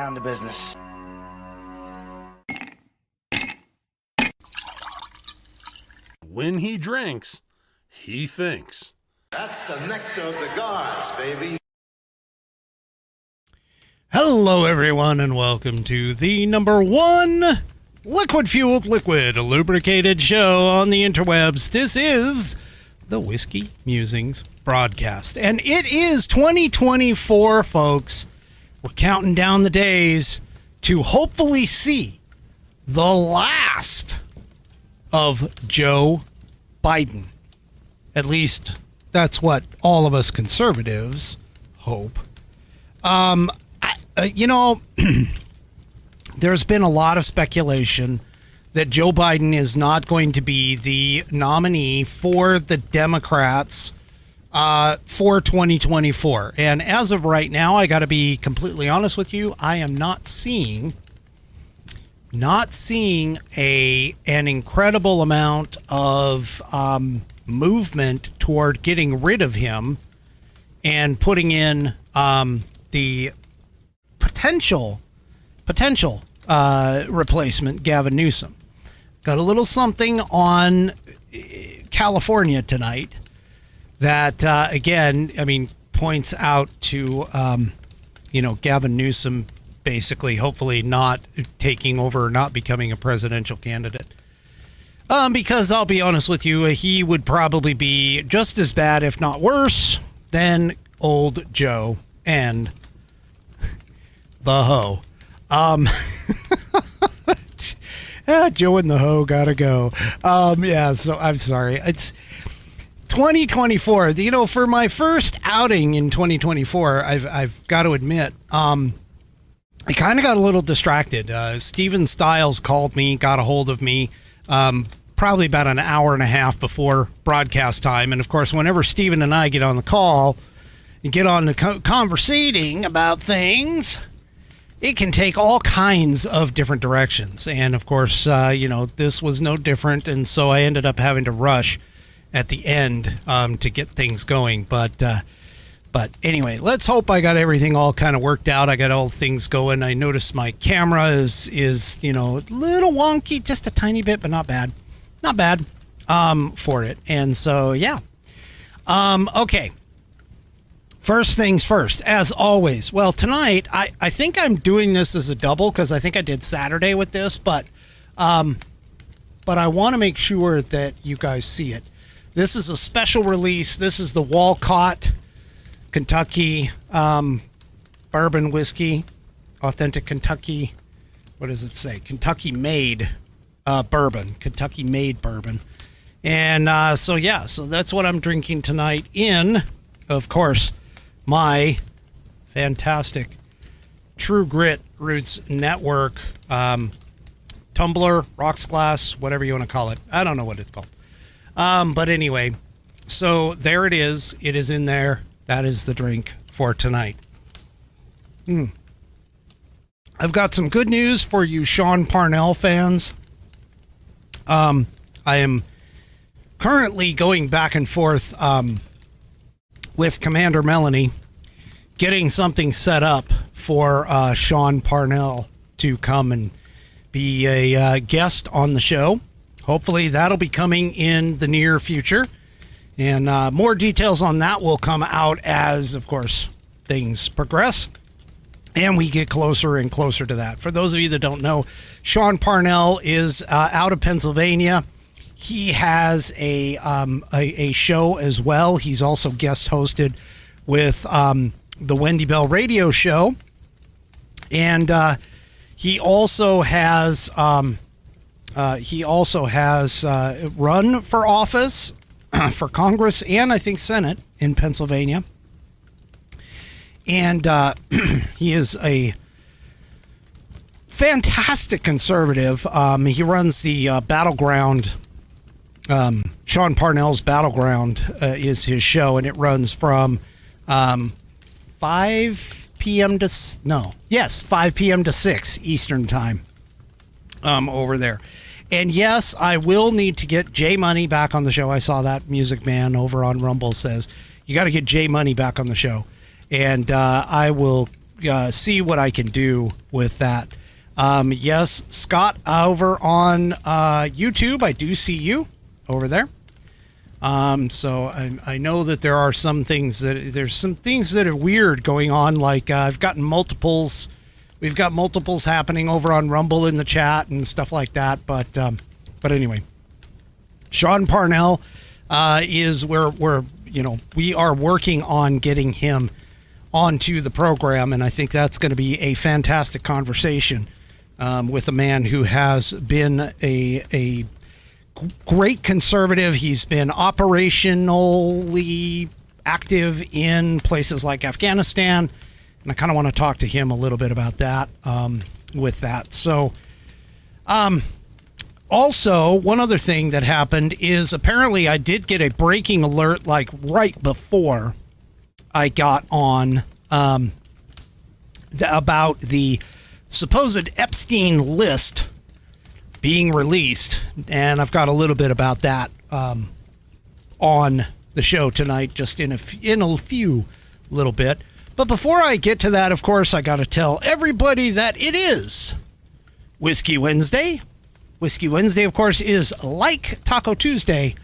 down to business. When he drinks, he thinks. That's the nectar of the gods, baby. Hello, everyone, and welcome to the number one liquid-fueled, liquid lubricated show on the interwebs. This is the Whiskey Musings Broadcast, and it is 2024, folks. We're counting down the days to hopefully see the last of Joe Biden. At least that's what all of us conservatives hope. There's been a lot of speculation that Joe Biden is not going to be the nominee for the Democrats for 2024. And as of right now, I got to be completely honest with you, I am not seeing an incredible amount of movement toward getting rid of him and putting in the potential replacement, Gavin Newsom. Got a little something on California tonight that, again, I mean, points out to, Gavin Newsom basically hopefully not taking over, not becoming a presidential candidate. Because I'll be honest with you, he would probably be just as bad, if not worse, than old Joe and the hoe. Joe and the hoe gotta go. So I'm sorry. It's 2024. For my first outing in 2024, I've got to admit, I kind of got a little distracted. Steven Stiles called me, got a hold of me, probably about an hour and a half before broadcast time. And of course, whenever Steven and I get on the call and get on the conversating about things, it can take all kinds of different directions. And of course, this was no different. And so I ended up having to rush at the end to get things going. But anyway, let's hope I got everything all kind of worked out. I got all things going. I noticed my camera is a little wonky, just a tiny bit, but not bad. Not bad for it. And so, yeah. Okay. First things first, as always. Well, tonight, I think I'm doing this as a double because I think I did Saturday with this, but I want to make sure that you guys see it. This is a special release. This is the Walcott Kentucky bourbon whiskey, authentic Kentucky. What does it say? Kentucky made bourbon, Kentucky made bourbon. And so that's what I'm drinking tonight in, of course, my fantastic True Grit Roots Network tumbler, rocks glass, whatever you want to call it. I don't know what it's called. But anyway, so there it is. It is in there. That is the drink for tonight. I've got some good news for you Sean Parnell fans. I am currently going back and forth with Commander Melanie, getting something set up for Sean Parnell to come and be a guest on the show. Hopefully that'll be coming in the near future. And more details on that will come out as, of course, things progress. And we get closer and closer to that. For those of you that don't know, Sean Parnell is out of Pennsylvania. He has a show as well. He's also guest hosted with the Wendy Bell Radio Show, and he also has run for office for Congress and I think Senate in Pennsylvania. And he is a fantastic conservative. He runs the Battleground. Sean Parnell's Battleground is his show, and it runs from 5 p.m. to 6 Eastern time over there. And yes, I will need to get Jay Money back on the show. I saw that Music Man over on Rumble says, you got to get Jay Money back on the show. And I will see what I can do with that. Yes, Scott, over on YouTube, I do see you over there. So I know that there are some things that are weird going on. Like I've gotten multiples. We've got multiples happening over on Rumble in the chat and stuff like that. But anyway, Sean Parnell is where we are working on getting him onto the program, and I think that's going to be a fantastic conversation with a man who has been a great conservative. He's been operationally active in places like Afghanistan, and I kind of want to talk to him a little bit about that with that. So also, one other thing that happened is apparently I did get a breaking alert like right before I got on about the supposed Epstein list being released, and I've got a little bit about that on the show tonight, just in a few little bit. But before I get to that, of course, I got to tell everybody that it is Whiskey Wednesday. Whiskey Wednesday, of course, is like Taco Tuesday,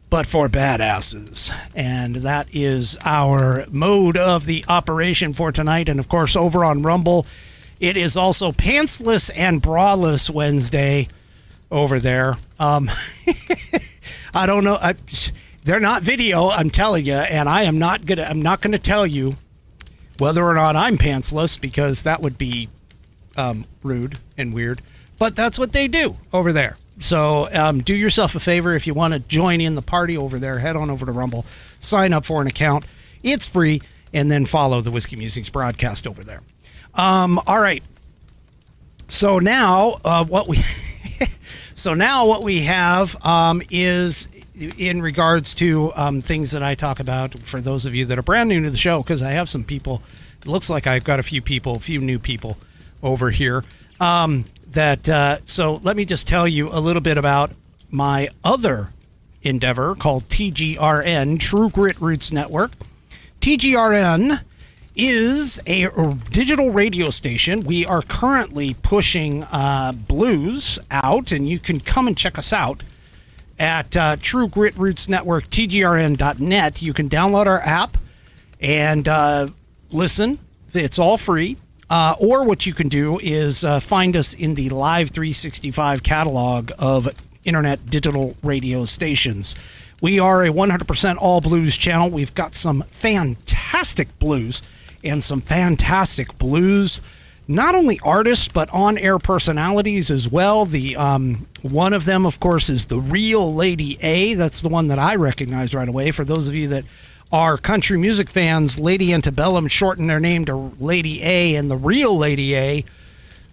but for badasses. And that is our mode of the operation for tonight. And, of course, over on Rumble, it is also Pantsless and Braless Wednesday over there. I don't know. They're not video, I'm telling you, and I'm not gonna tell you whether or not I'm pantsless, because that would be rude and weird. But that's what they do over there. So do yourself a favor. If you want to join in the party over there, head on over to Rumble, sign up for an account. It's free, and then follow the Whiskey Musings broadcast over there. All right. So now what we have is in regards to things that I talk about for those of you that are brand new to the show, because I have some people. It looks like I've got a few new people over here. So let me just tell you a little bit about my other endeavor called TGRN, True Grit Roots Network. TGRN is a digital radio station. We are currently pushing blues out, and you can come and check us out at True Grit Roots Network, TGRN.net. You can download our app and listen. It's all free. Or what you can do is find us in the Live 365 catalog of internet digital radio stations. We are a 100% all blues channel. We've got some fantastic blues and some fantastic blues, not only artists, but on-air personalities as well. The one of them, of course, is the Real Lady A. That's the one that I recognize right away. For those of you that are country music fans, Lady Antebellum shortened their name to Lady A, and the Real Lady A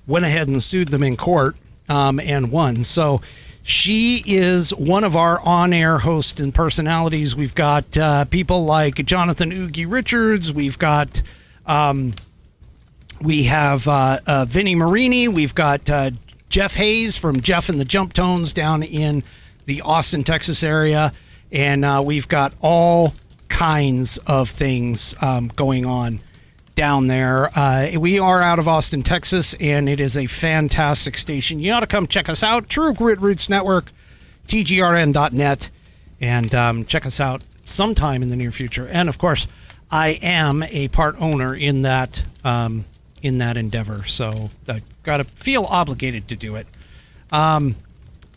went ahead and sued them in court and won. So she is one of our on-air hosts and personalities. We've got people like Jonathan Oogie Richards. We've got we have Vinnie Marini. We've got Jeff Hayes from Jeff and the Jump Tones down in the Austin, Texas area. And we've got all kinds of things going on down there. We are out of Austin, Texas, and it is a fantastic station. You ought to come check us out. True Grit Roots Network, TGRN.net, and check us out sometime in the near future. And, of course, I am a part owner in that endeavor, so I got to feel obligated to do it.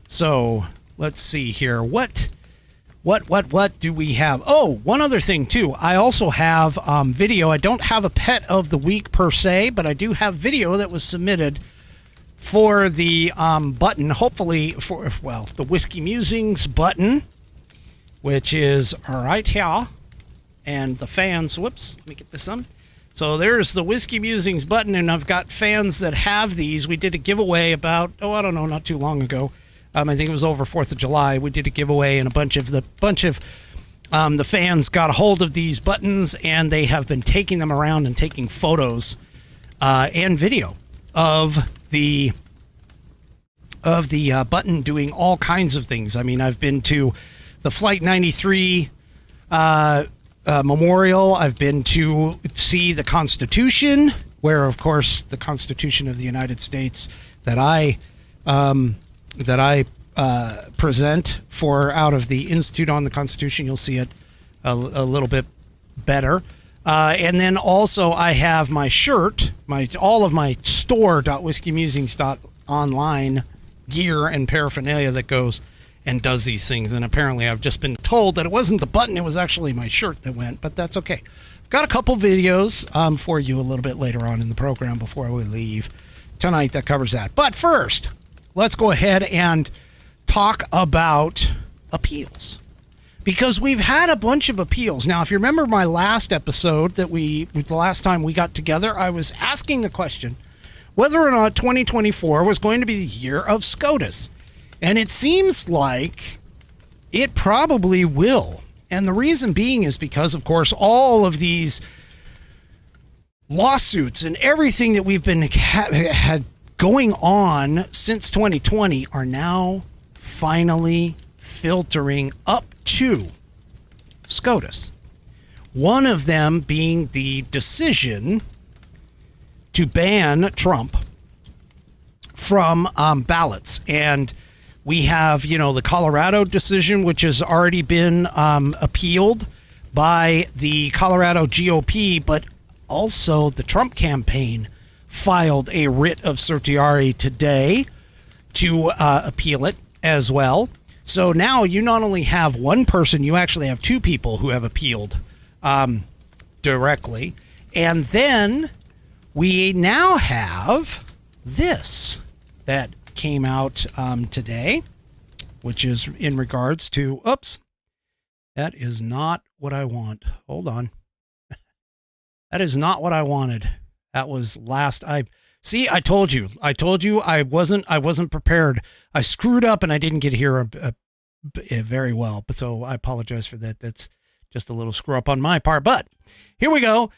So let's see here. What do we have? Oh, one other thing, too. I also have video. I don't have a pet of the week per se, but I do have video that was submitted for the button, hopefully for, well, the Whiskey Musings button, which is right here. And the fans, whoops, let me get this on. So there's the Whiskey Musings button, and I've got fans that have these. We did a giveaway about, not too long ago. I think it was over 4th of July. We did a giveaway, and a bunch of the fans got a hold of these buttons, and they have been taking them around and taking photos and video of the button doing all kinds of things. I mean, I've been to the Flight 93 Memorial. I've been to see the Constitution where, of course, the Constitution of the United States that I present for out of the Institute on the Constitution, you'll see it a little bit better. And then also I have my shirt, all of my store.whiskeymusings.online gear and paraphernalia that goes and does these things. And apparently I've just been told that it wasn't the button, it was actually my shirt that went, but that's okay. Got a couple videos for you a little bit later on in the program before we leave tonight that covers that. But first, let's go ahead and talk about appeals, because we've had a bunch of appeals. Now, if you remember my last episode the last time we got together, I was asking the question whether or not 2024 was going to be the year of SCOTUS. And it seems like it probably will. And the reason being is because, of course, all of these lawsuits and everything that we've been had going on since 2020 are now finally filtering up to SCOTUS. One of them being the decision to ban Trump from ballots. And we have, the Colorado decision, which has already been appealed by the Colorado GOP, but also the Trump campaign filed a writ of certiorari today to appeal it as well. So now you not only have one person, you actually have two people who have appealed directly. And then we now have this that came out today, which is in regards to, oops, that is not what I want. Hold on. That is not what I wanted. That was last. I told you I wasn't prepared. I screwed up and I didn't get here very well. But so I apologize for that. That's just a little screw up on my part, but here we go.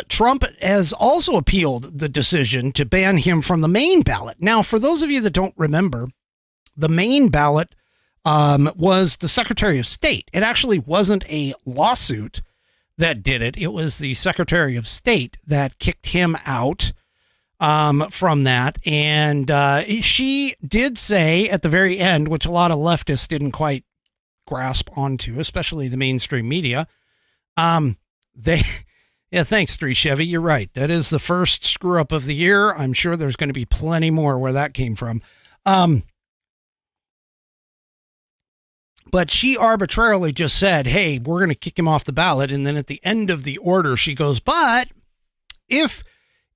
Trump has also appealed the decision to ban him from the main ballot. Now, for those of you that don't remember, the main ballot was the Secretary of State. It actually wasn't a lawsuit that did it. It was the Secretary of State that kicked him out from that. And she did say at the very end, which a lot of leftists didn't quite grasp onto, especially the mainstream media, yeah, thanks, 3 Chevy. You're right. That is the first screw up of the year. I'm sure there's going to be plenty more where that came from. But she arbitrarily just said, hey, we're going to kick him off the ballot. And then at the end of the order, she goes, but if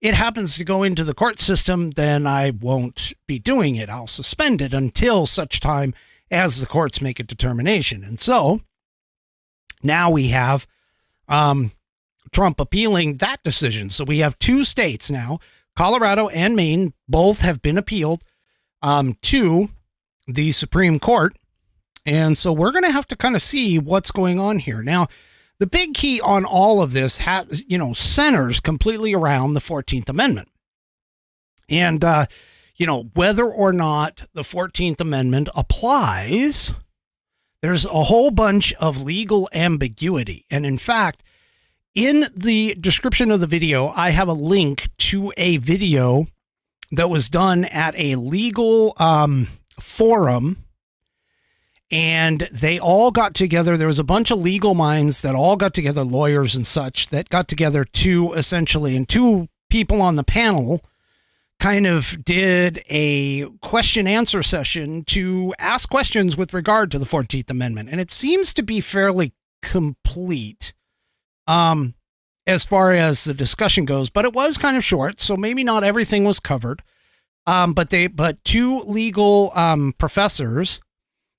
it happens to go into the court system, then I won't be doing it. I'll suspend it until such time as the courts make a determination. And so now we have Trump appealing that decision. So we have 2 states now, Colorado and Maine, both have been appealed to the Supreme Court. And so we're going to have to kind of see what's going on here. Now, the big key on all of this has, centers completely around the 14th Amendment. And, whether or not the 14th Amendment applies, there's a whole bunch of legal ambiguity. And in fact, in the description of the video, I have a link to a video that was done at a legal forum, and they all got together. There was a bunch of legal minds that all got together, lawyers and such, that got together to essentially, and 2 people on the panel kind of did a question-answer session to ask questions with regard to the 14th Amendment. And it seems to be fairly complete as far as the discussion goes, but it was kind of short, so maybe not everything was covered. But 2 legal professors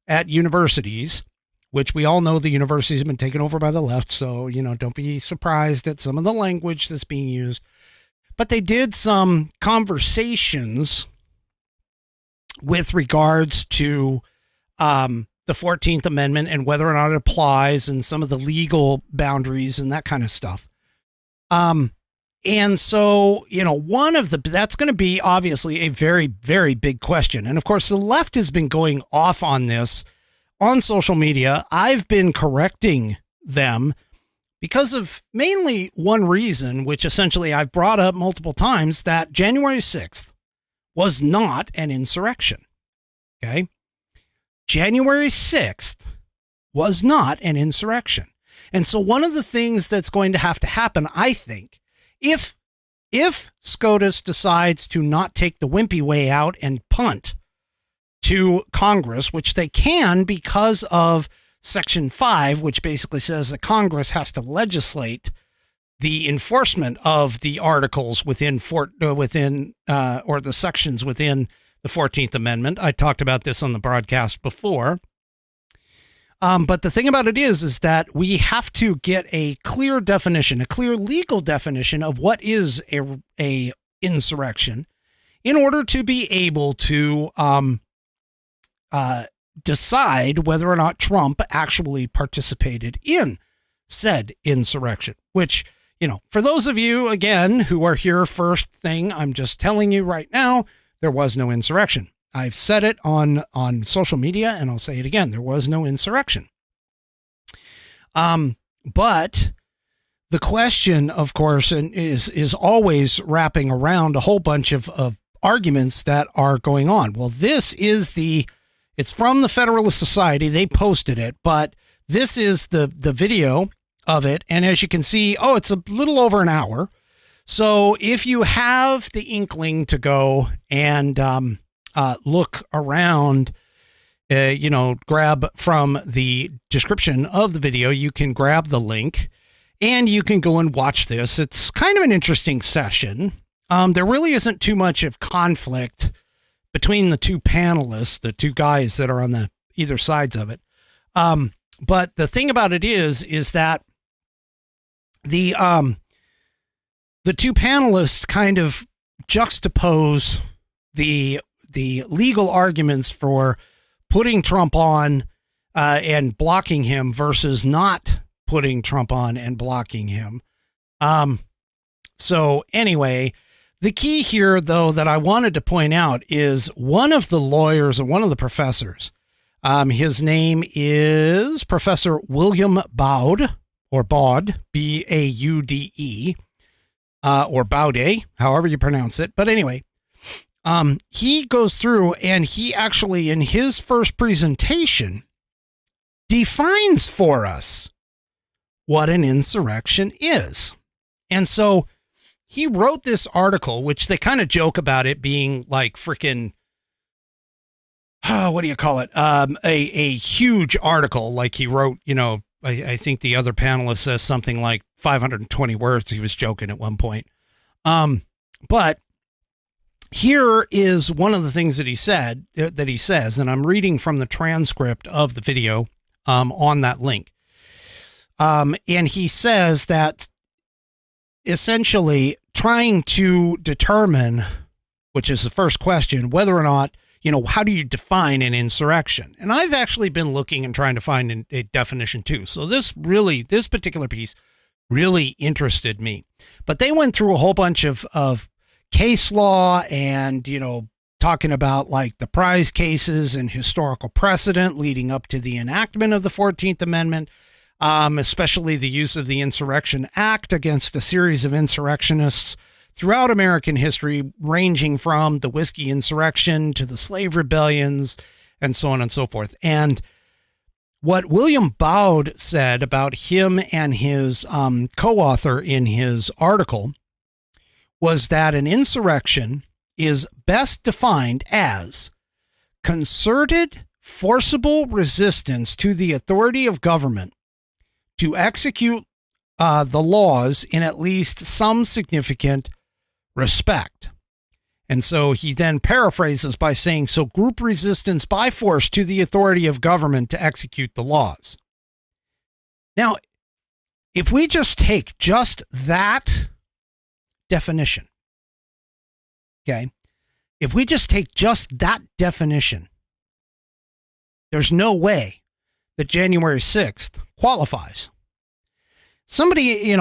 at universities, which we all know the universities have been taken over by the left, so don't be surprised at some of the language that's being used. But they did some conversations with regards to the 14th Amendment and whether or not it applies and some of the legal boundaries and that kind of stuff. And so, that's going to be obviously a very, very big question. And of course, the left has been going off on this on social media. I've been correcting them because of mainly one reason, which essentially I've brought up multiple times, that January 6th was not an insurrection. Okay? January 6th was not an insurrection. And so one of the things that's going to happen, I think, if SCOTUS decides to not take the wimpy way out and punt to Congress, which they can because of Section 5, which basically says that Congress has to legislate the enforcement of the articles or the sections within the 14th Amendment. I talked about this on the broadcast before. But the thing about it is that we have to get a clear definition, a clear legal definition of what is a insurrection in order to be able to decide whether or not Trump actually participated in said insurrection, which, for those of you, again, who are here first thing, I'm just telling you right now, there was no insurrection. I've said it on social media, and I'll say it again. There was no insurrection. But the question, of course, is always wrapping around a whole bunch of arguments that are going on. Well, it's from the Federalist Society. They posted it, but this is the video of it. And as you can see, it's a little over an hour. So if you have the inkling to go and look around, grab from the description of the video, you can grab the link and you can go and watch this. It's kind of an interesting session. There really isn't too much of conflict between the two panelists, the two guys that are on the either sides of it. But the thing about it is that the two panelists kind of juxtapose the legal arguments for putting Trump on and blocking him versus not putting Trump on and blocking him. So anyway, the key here, though, that I wanted to point out is one of the lawyers or one of the professors. His name is Professor William Baude, or Baude, B-A-U-D-E, or Baude, however you pronounce it. But anyway, he goes through and he actually, in his first presentation, defines for us what an insurrection is. And so he wrote this article, which they kind of joke about it being like freaking, what do you call it? A huge article. Like he wrote, I think the other panelist says something like 520 words. He was joking at one point. But here is one of the things that he says, and I'm reading from the transcript of the video on that link. And he says that essentially trying to determine, which is the first question, whether or not, how do you define an insurrection? And I've actually been looking and trying to find a definition too. So this particular piece really interested me. But they went through a whole bunch of case law and, talking about like the prize cases and historical precedent leading up to the enactment of the 14th Amendment, especially the use of the Insurrection Act against a series of insurrectionists throughout American history, ranging from the Whiskey Insurrection to the slave rebellions and so on and so forth. And what William Baude said about him and his co-author in his article was that an insurrection is best defined as concerted, forcible resistance to the authority of government to execute the laws in at least some significant respect. And so he then paraphrases by saying, so group resistance by force to the authority of government to execute the laws. Now, if we just take just that definition, okay, if we just take just that definition, there's no way that January 6th qualifies. Somebody,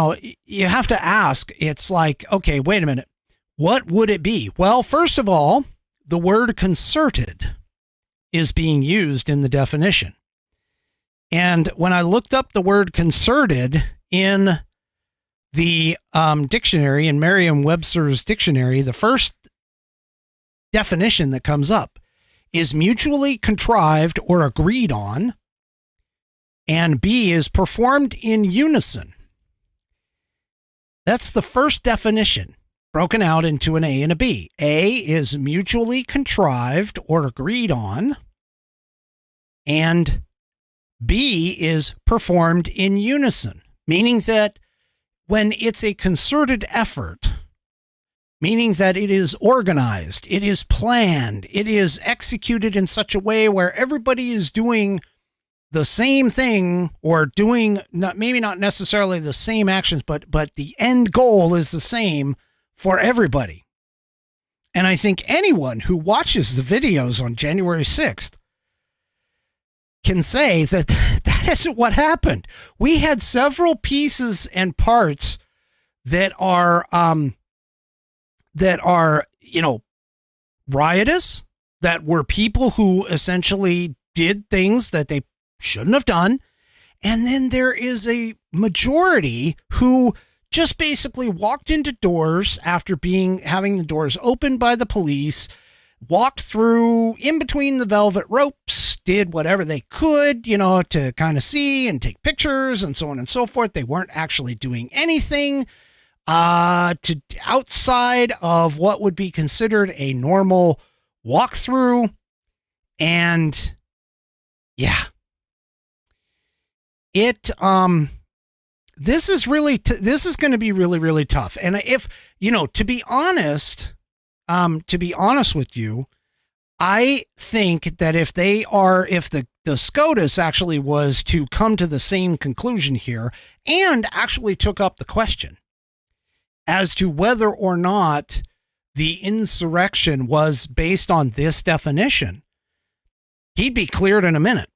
you have to ask, it's like, okay, wait a minute. What would it be? Well, first of all, the word concerted is being used in the definition. And when I looked up the word concerted in the dictionary, in Merriam-Webster's dictionary, the first definition that comes up is mutually contrived or agreed on, and B is performed in unison. That's the first definition, broken out into an A and a B. A is mutually contrived or agreed on, and B is performed in unison, meaning that when it's a concerted effort, meaning that it is organized, it is planned, it is executed in such a way where everybody is doing the same thing, or doing maybe not necessarily the same actions, but the end goal is the same for everybody. And I think anyone who watches the videos on January 6th can say that that isn't what happened. We had several pieces and parts that are, riotous, that were people who essentially did things that they shouldn't have done. And then there is a majority who just basically walked into doors after having the doors opened by the police, walked through in between the velvet ropes, did whatever they could, to kind of see and take pictures and so on and so forth. They weren't actually doing anything to outside of what would be considered a normal walkthrough. And yeah, this is going to be really, really tough. And if, to be honest with you, I think that if the SCOTUS actually was to come to the same conclusion here and actually took up the question as to whether or not the insurrection was based on this definition, he'd be cleared in a minute.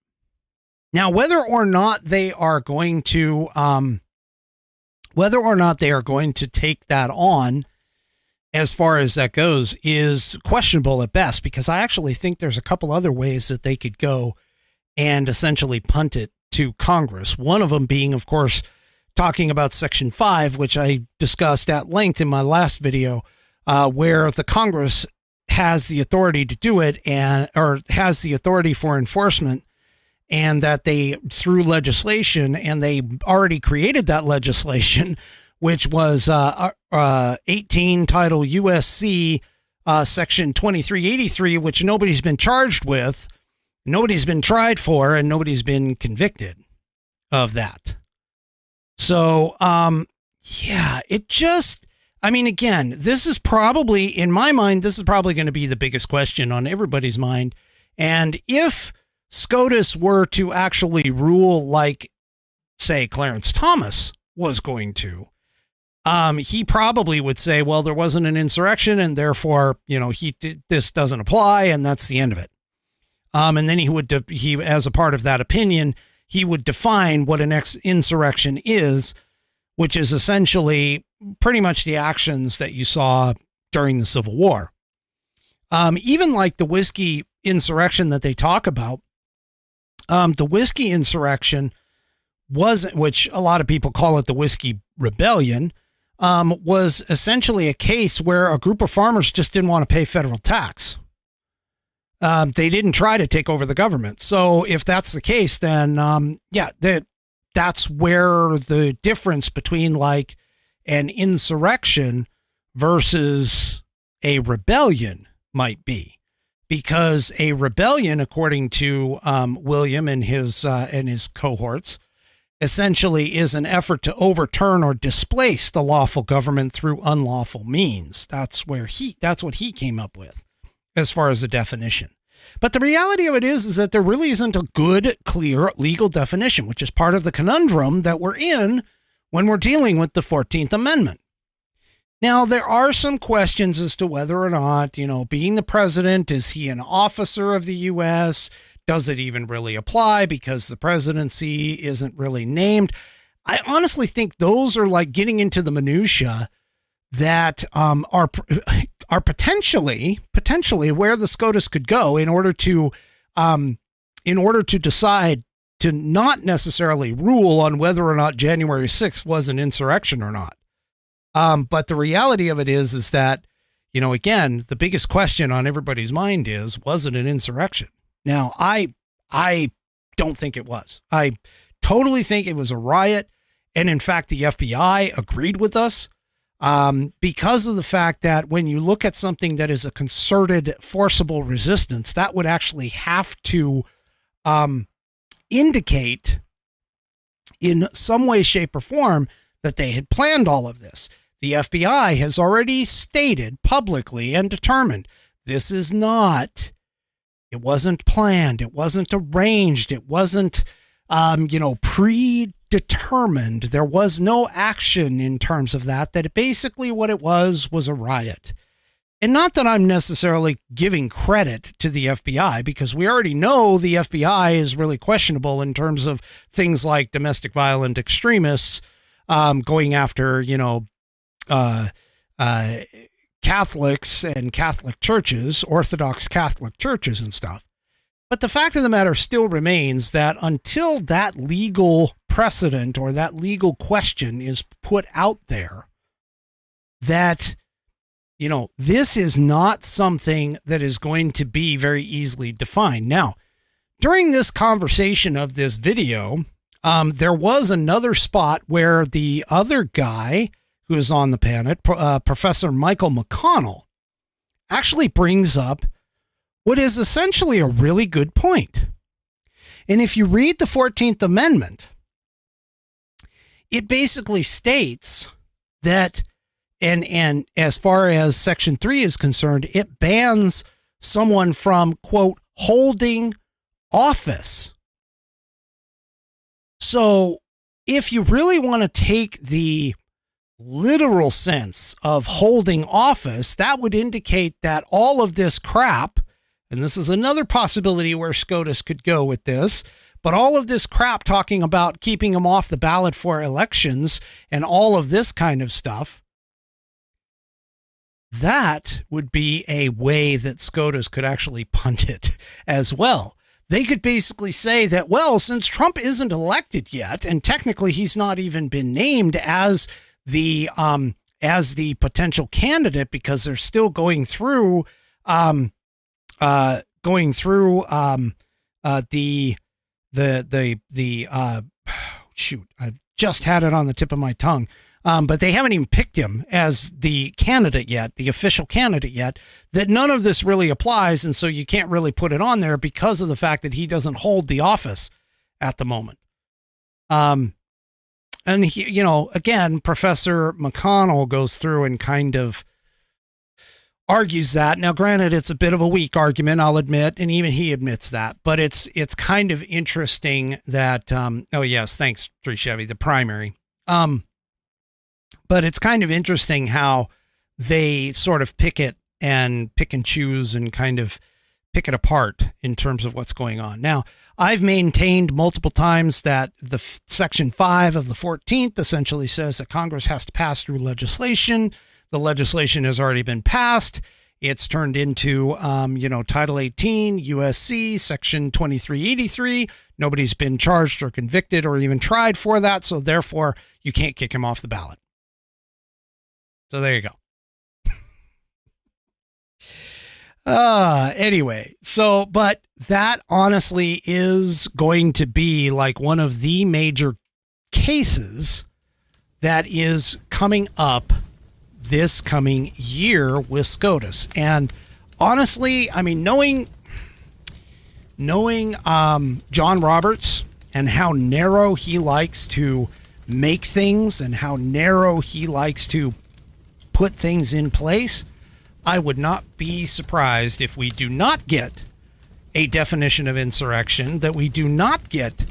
Now, whether or not they are going to take that on, as far as that goes, is questionable at best, because I actually think there's a couple other ways that they could go and essentially punt it to Congress. One of them being, of course, talking about Section 5, which I discussed at length in my last video, where the Congress has the authority to do it or has the authority for enforcement, and that they, through legislation, and they already created that legislation, which was 18 Title USC Section 2383, which nobody's been charged with, nobody's been tried for, and nobody's been convicted of that. So, again, this is probably, in my mind, this is probably going to be the biggest question on everybody's mind. And if SCOTUS were to actually rule like, say, Clarence Thomas was going to, he probably would say, well, there wasn't an insurrection, and therefore, this doesn't apply, and that's the end of it. And then he, as a part of that opinion, he would define what an insurrection is, which is essentially pretty much the actions that you saw during the Civil War. Even like the whiskey insurrection that they talk about, the whiskey insurrection which a lot of people call it the Whiskey Rebellion, was essentially a case where a group of farmers just didn't want to pay federal tax. They didn't try to take over the government. So if that's the case, then that's where the difference between like an insurrection versus a rebellion might be. Because a rebellion, according to William and his cohorts, essentially is an effort to overturn or displace the lawful government through unlawful means. That's what he came up with as far as the definition. But the reality of it is that there really isn't a good, clear legal definition, which is part of the conundrum that we're in when we're dealing with the 14th Amendment. Now, there are some questions as to whether or not, being the president, is he an officer of the U.S.? Does it even really apply because the presidency isn't really named? I honestly think those are like getting into the minutia that are potentially where the SCOTUS could go in order to decide to not necessarily rule on whether or not January 6th was an insurrection or not. But the reality of it is that, again, the biggest question on everybody's mind was it an insurrection? Now, I don't think it was. I totally think it was a riot. And in fact, the FBI agreed with us because of the fact that when you look at something that is a concerted, forcible resistance, that would actually have to indicate in some way, shape, or form that they had planned all of this. The FBI has already stated publicly and determined this is not, it wasn't planned, it wasn't arranged, it wasn't, predetermined. There was no action in terms of that basically what it was a riot. And not that I'm necessarily giving credit to the FBI, because we already know the FBI is really questionable in terms of things like domestic violent extremists going after, Catholics and Catholic churches, Orthodox Catholic churches and stuff. But the fact of the matter still remains that until that legal precedent or that legal question is put out there, that, this is not something that is going to be very easily defined. Now, during this conversation of this video, there was another spot where the other guy who is on the panel, Professor Michael McConnell, actually brings up what is essentially a really good point. And if you read the 14th Amendment, it basically states that, and as far as Section 3 is concerned, it bans someone from, quote, holding office. So if you really want to take the literal sense of holding office, that would indicate that all of this crap, and this is another possibility where SCOTUS could go with this, but all of this crap talking about keeping them off the ballot for elections and all of this kind of stuff, that would be a way that SCOTUS could actually punt it as well. They could basically say that, well, since Trump isn't elected yet, and technically he's not even been named as the potential candidate because they're still going through the shoot, I just had it on the tip of my tongue. But they haven't even picked him as the candidate yet, the official candidate yet, that none of this really applies. And so you can't really put it on there because of the fact that he doesn't hold the office at the moment. And he, again, Professor McConnell goes through and kind of argues that. Now, granted, it's a bit of a weak argument, I'll admit, and even he admits that. But it's kind of interesting that, oh yes, thanks, Tree Chevy, the primary. But it's kind of interesting how they sort of pick and choose and kind of pick it apart in terms of what's going on. Now, I've maintained multiple times that the Section 5 of the 14th essentially says that Congress has to pass through legislation. The legislation has already been passed. It's turned into, Title 18, USC, Section 2383. Nobody's been charged or convicted or even tried for that. So therefore, you can't kick him off the ballot. So there you go. Anyway, but that honestly is going to be like one of the major cases that is coming up this coming year with SCOTUS. And honestly, I mean, knowing John Roberts and how narrow he likes to make things and how narrow he likes to put things in place, I would not be surprised if we do not get a definition of insurrection, that we do not get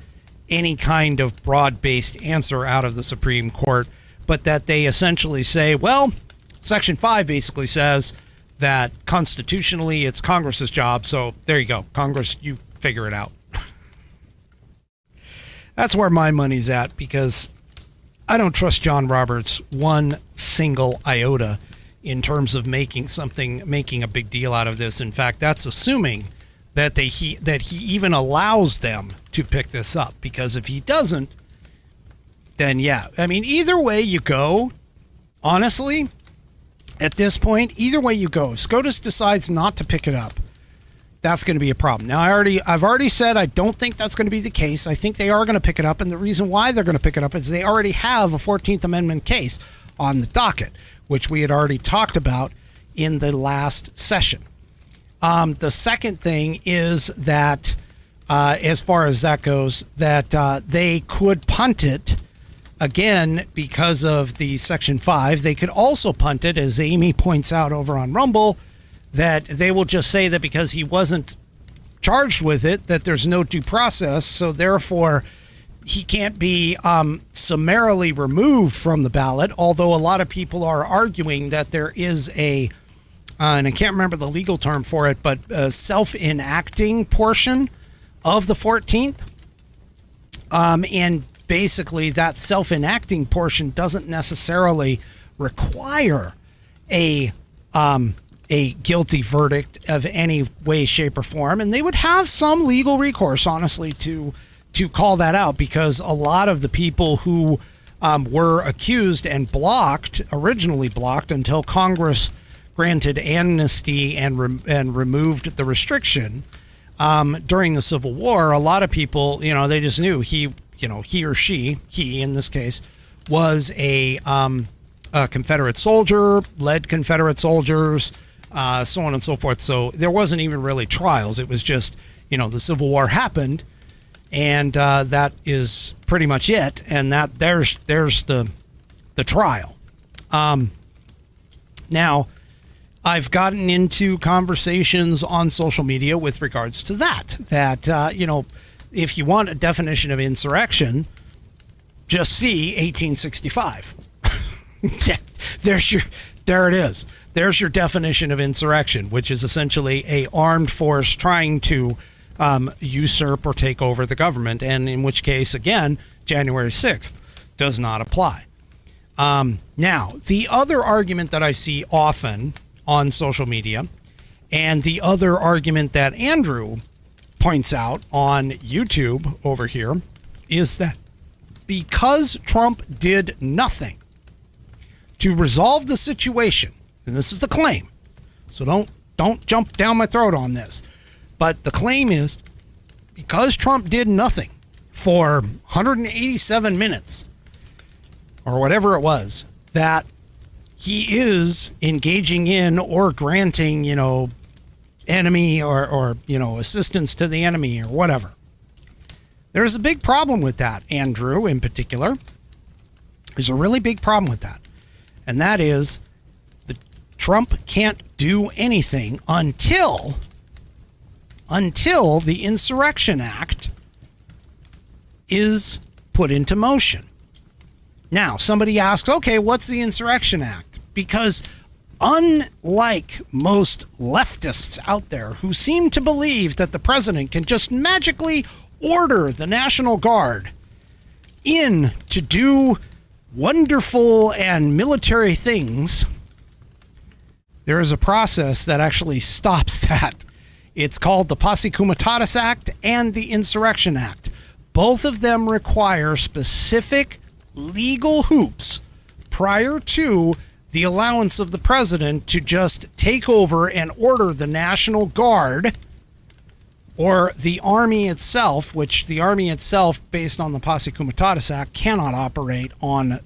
any kind of broad-based answer out of the Supreme Court, but that they essentially say, well, Section 5 basically says that constitutionally it's Congress's job, so there you go. Congress, you figure it out. That's where my money's at, because I don't trust John Roberts one single iota in terms of making a big deal out of this. In fact, that's assuming that he even allows them to pick this up, because if he doesn't, then yeah. I mean, either way you go, honestly, at this point, either way you go, if SCOTUS decides not to pick it up, that's going to be a problem. Now, I've already said I don't think that's going to be the case. I think they are going to pick it up, and the reason why they're going to pick it up is they already have a 14th Amendment case on the docket, which we had already talked about in the last session. The second thing is that, as far as that goes, that they could punt it again because of the Section 5. They could also punt it, as Amy points out over on Rumble, that they will just say that because he wasn't charged with it, that there's no due process, so therefore he can't be summarily removed from the ballot, although a lot of people are arguing that there is and I can't remember the legal term for it, but a self-enacting portion of the 14th. And basically that self-enacting portion doesn't necessarily require a guilty verdict of any way, shape, or form. And they would have some legal recourse, honestly, to call that out, because a lot of the people who were accused and originally blocked until Congress granted amnesty and removed the restriction during the Civil War, a lot of people, they just knew he or she, he in this case, was a Confederate soldier, led Confederate soldiers, so on and so forth. So there wasn't even really trials. It was just, the Civil War happened, and that is pretty much it. And that there's the trial. Now, I've gotten into conversations on social media with regards to that, if you want a definition of insurrection, just see 1865. There it is. There's your definition of insurrection, which is essentially a armed force trying to usurp or take over the government, and in which case, again, January 6th does not apply. Now, the other argument that I see often on social media, and the other argument that Andrew points out on YouTube over here, is that because Trump did nothing to resolve the situation, and this is the claim, so don't jump down my throat on this, but the claim is because Trump did nothing for 187 minutes or whatever it was, that he is engaging in or granting, enemy or assistance to the enemy or whatever. There's a big problem with that, Andrew, in particular. There's a really big problem with that. And that is that Trump can't do anything until the Insurrection Act is put into motion. Now, somebody asks, okay, what's the Insurrection Act? Because unlike most leftists out there who seem to believe that the president can just magically order the National Guard in to do wonderful and military things, there is a process that actually stops that. It's called the Posse Comitatus Act and the Insurrection Act. Both of them require specific legal hoops prior to the allowance of the president to just take over and order the National Guard or the Army itself, which the Army itself, based on the Posse Comitatus Act, cannot operate on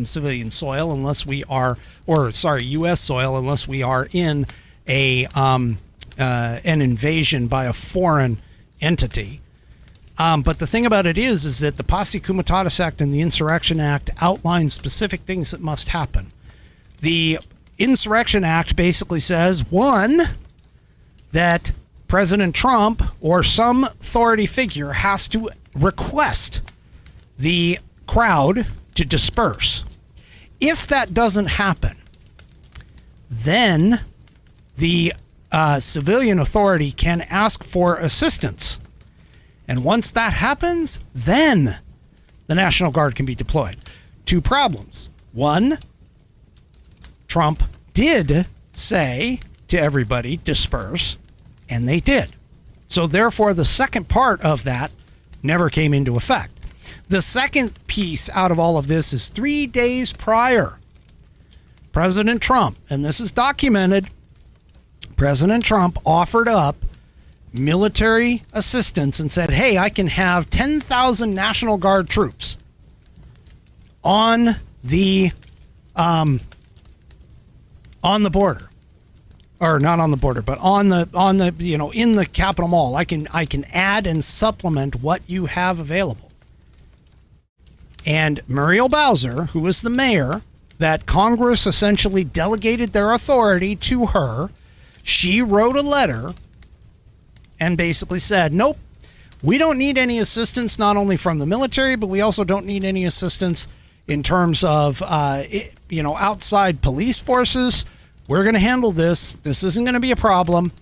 civilian soil unless we are, U.S. soil, unless we are in an invasion by a foreign entity. But the thing about it is that the Posse Comitatus Act and the Insurrection Act outline specific things that must happen. The Insurrection Act basically says, one, that President Trump or some authority figure has to request the crowd to disperse. If that doesn't happen, then the civilian authority can ask for assistance. And once that happens, then the National Guard can be deployed. Two problems. One, Trump did say to everybody, disperse, and they did. So therefore, the second part of that never came into effect. The second piece out of all of this is 3 days prior, President Trump, and this is documented, President Trump offered up military assistance and said, hey, I can have 10,000 National Guard troops on the border, or not on the border, but on the in the Capitol Mall. I can add and supplement what you have available. And Muriel Bowser, who was the mayor that Congress essentially delegated their authority to her, she wrote a letter and basically said, nope, we don't need any assistance, not only from the military, but we also don't need any assistance in terms of, outside police forces. We're going to handle this. This isn't going to be a problem.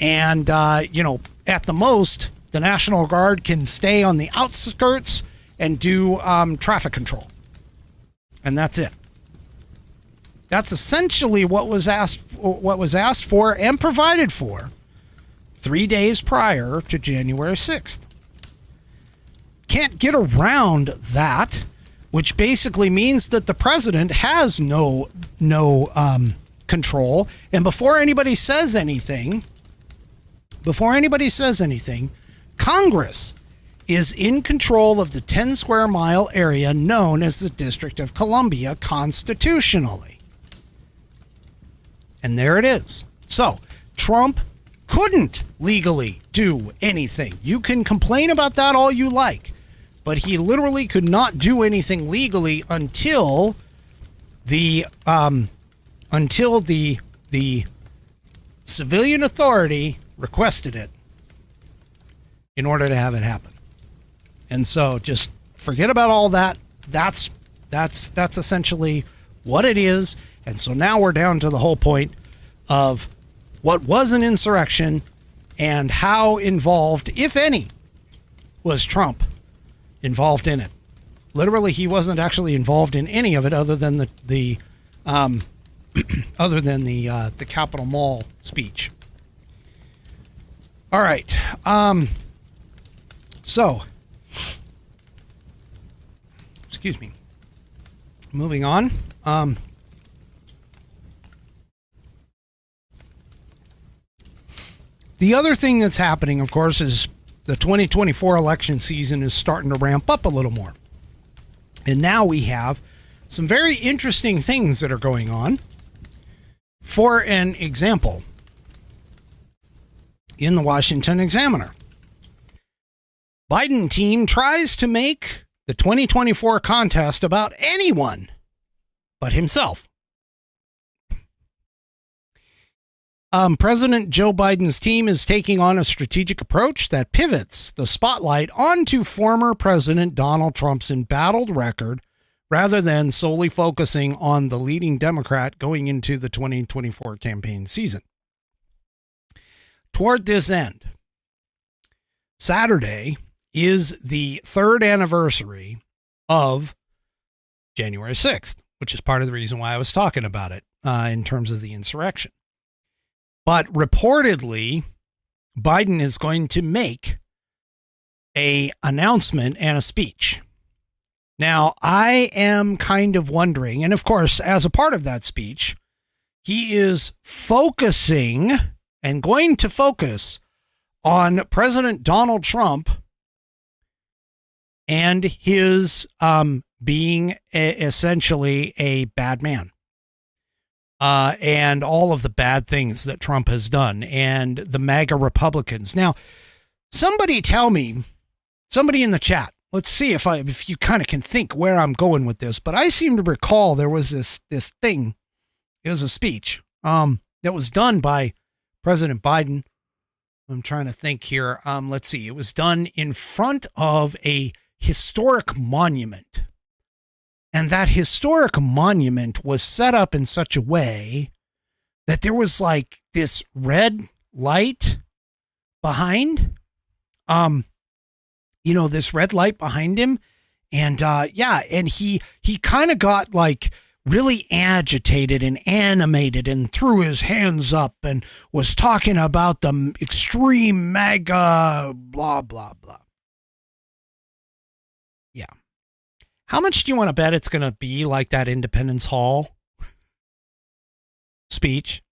And, at the most, the National Guard can stay on the outskirts and do traffic control. And that's it. That's essentially what was asked for and provided for 3 days prior to January 6th. Can't get around that, which basically means that the president has no control. And before anybody says anything, Congress is in control of the 10 square mile area known as the District of Columbia constitutionally. And there it is. So Trump couldn't legally do anything. You can complain about that all you like, but he literally could not do anything legally until the civilian authority requested it in order to have it happen. And so just forget about all that. That's essentially what it is. And so now we're down to the whole point of what was an insurrection and how involved, if any, was Trump involved in it. Literally, he wasn't actually involved in any of it other than the Capitol Mall speech. All right. So, excuse me. Moving on. The other thing that's happening, of course, is the 2024 election season is starting to ramp up a little more. And now we have some very interesting things that are going on. For an example, in the Washington Examiner, Biden team tries to make the 2024 contest about anyone but himself. President Joe Biden's team is taking on a strategic approach that pivots the spotlight onto former President Donald Trump's embattled record rather than solely focusing on the leading Democrat going into the 2024 campaign season. Toward this end, Saturday is the third anniversary of January 6th, which is part of the reason why I was talking about it in terms of the insurrection. But reportedly, Biden is going to make an announcement and a speech. Now, I am kind of wondering, and of course, as a part of that speech, he is focusing and going to focus on President Donald Trump and his being essentially a bad man. And all of the bad things that Trump has done and the MAGA Republicans. Now, somebody in the chat, let's see if you kind of can think where I'm going with this, but I seem to recall there was this thing. It was a speech that was done by President Biden. I'm trying to think here. Let's see. It was done in front of a historic monument. And that historic monument was set up in such a way that there was like this red light behind, this red light behind him. And, and he kind of got like really agitated and animated and threw his hands up and was talking about the extreme MAGA, blah, blah, blah. Yeah. How much do you want to bet it's going to be like that Independence Hall speech?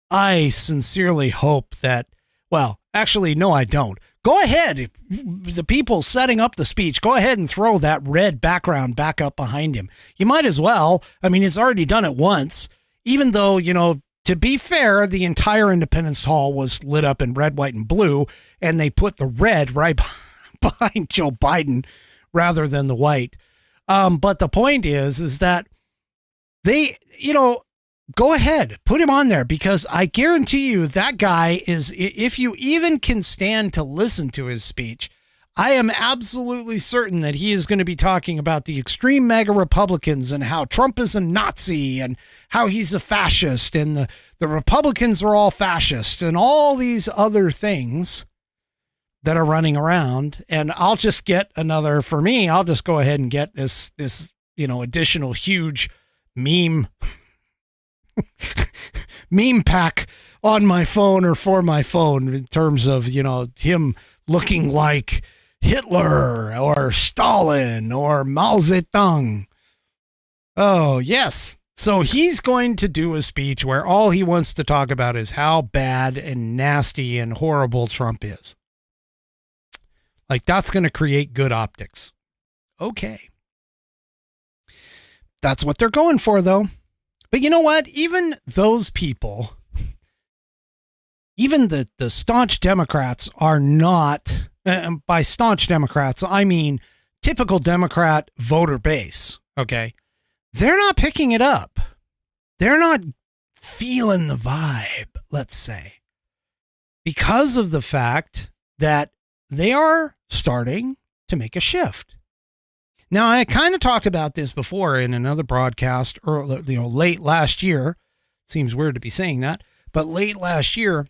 I sincerely hope that, well, actually, no, I don't. Go ahead. The people setting up the speech, go ahead and throw that red background back up behind him. You might as well. I mean, it's already done it once, even though, to be fair, the entire Independence Hall was lit up in red, white, and blue, and they put the red right behind Joe Biden rather than the white. But the point is that they, go ahead, put him on there, because I guarantee you that guy is, if you even can stand to listen to his speech, I am absolutely certain that he is going to be talking about the extreme MAGA Republicans and how Trump is a Nazi and how he's a fascist and the Republicans are all fascists and all these other things that are running around. And I'll just get I'll just go ahead and get this, additional huge meme pack on my phone or for my phone in terms of, him looking like Hitler or Stalin or Mao Zedong. Oh, yes. So he's going to do a speech where all he wants to talk about is how bad and nasty and horrible Trump is. Like, that's going to create good optics. Okay. That's what they're going for, though. But you know what? Even those people, even the staunch Democrats are not, by staunch Democrats, I mean typical Democrat voter base, okay? They're not picking it up. They're not feeling the vibe, let's say, because of the fact that they are starting to make a shift. Now, I kind of talked about this before in another broadcast, or late last year. Seems weird to be saying that, but late last year.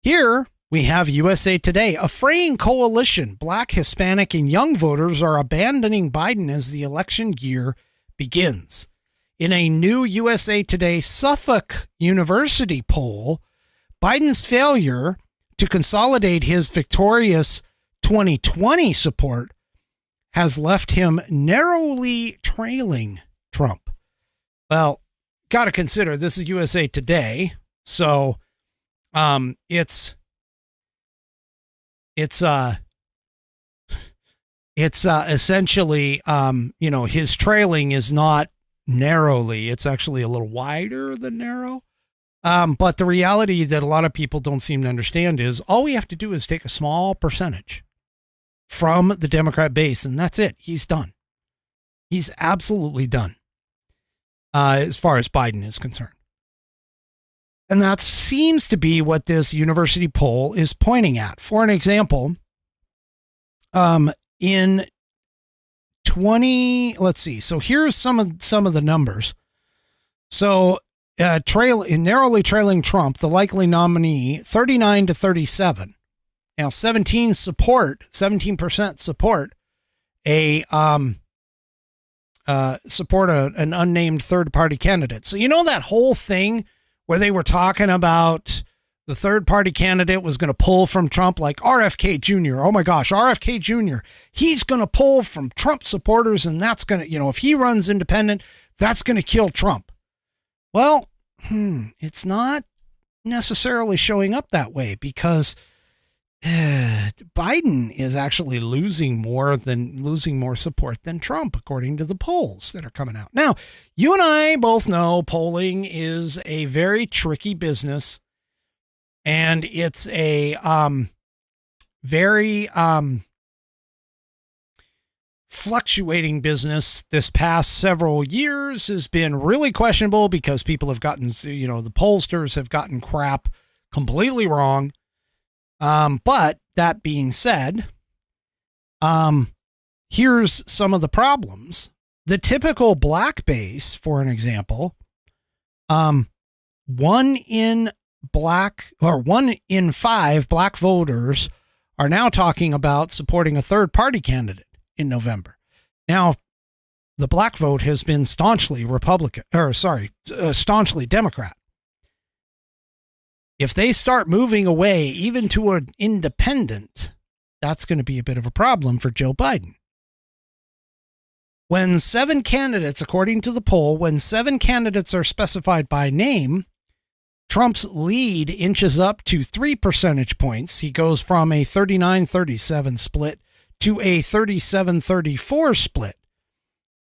Here we have USA Today, a fraying coalition. Black, Hispanic, and young voters are abandoning Biden as the election year begins. In a new USA Today Suffolk University poll, Biden's failure to consolidate his victorious 2020 support has left him narrowly trailing Trump. Well, got to consider this is USA Today, so it's essentially his trailing is not narrowly, it's actually a little wider than narrow. But the reality that a lot of people don't seem to understand is all we have to do is take a small percentage from the Democrat base, and that's it. He's done. He's absolutely done, as far as Biden is concerned. And that seems to be what this university poll is pointing at. For an example, in 20, let's see. So here's some of the numbers. So narrowly trailing Trump, the likely nominee, 39 to 37. Now, 17% support an unnamed third-party candidate. So that whole thing where they were talking about the third-party candidate was going to pull from Trump, like RFK Jr. Oh my gosh, RFK Jr. He's going to pull from Trump supporters, and that's going to, if he runs independent, that's going to kill Trump. Well, it's not necessarily showing up that way, because Biden is actually losing more support than Trump, according to the polls that are coming out. Now, you and I both know polling is a very tricky business, and it's a very fluctuating business. This past several years has been really questionable because people have gotten, the pollsters have gotten crap completely wrong. But that being said, here's some of the problems. The typical black base, for an example, 1 in 5 black voters are now talking about supporting a third party candidate in November. Now, the black vote has been staunchly Democrat. If they start moving away even to an independent, that's going to be a bit of a problem for Joe Biden. When 7 candidates, according to the poll, when 7 candidates are specified by name, Trump's lead inches up to 3 percentage points. He goes from a 39-37 split to a 37-34 split,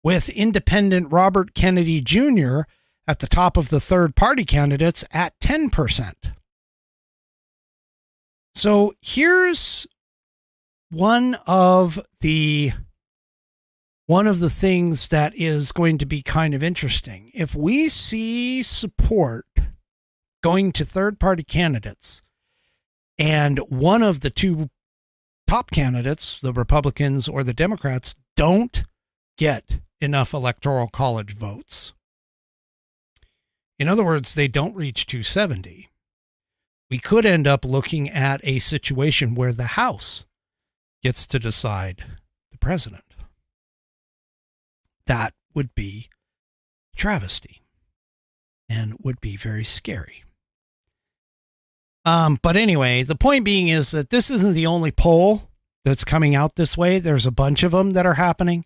with independent Robert Kennedy Jr. at the top of the third-party candidates at 10%. So here's one of the things that is going to be kind of interesting. If we see support going to third-party candidates, and one of the two top candidates, the Republicans or the Democrats, don't get enough electoral college votes, in other words, they don't reach 270, we could end up looking at a situation where the House gets to decide the president. That would be travesty and would be very scary. But anyway, the point being is that this isn't the only poll that's coming out this way. There's a bunch of them that are happening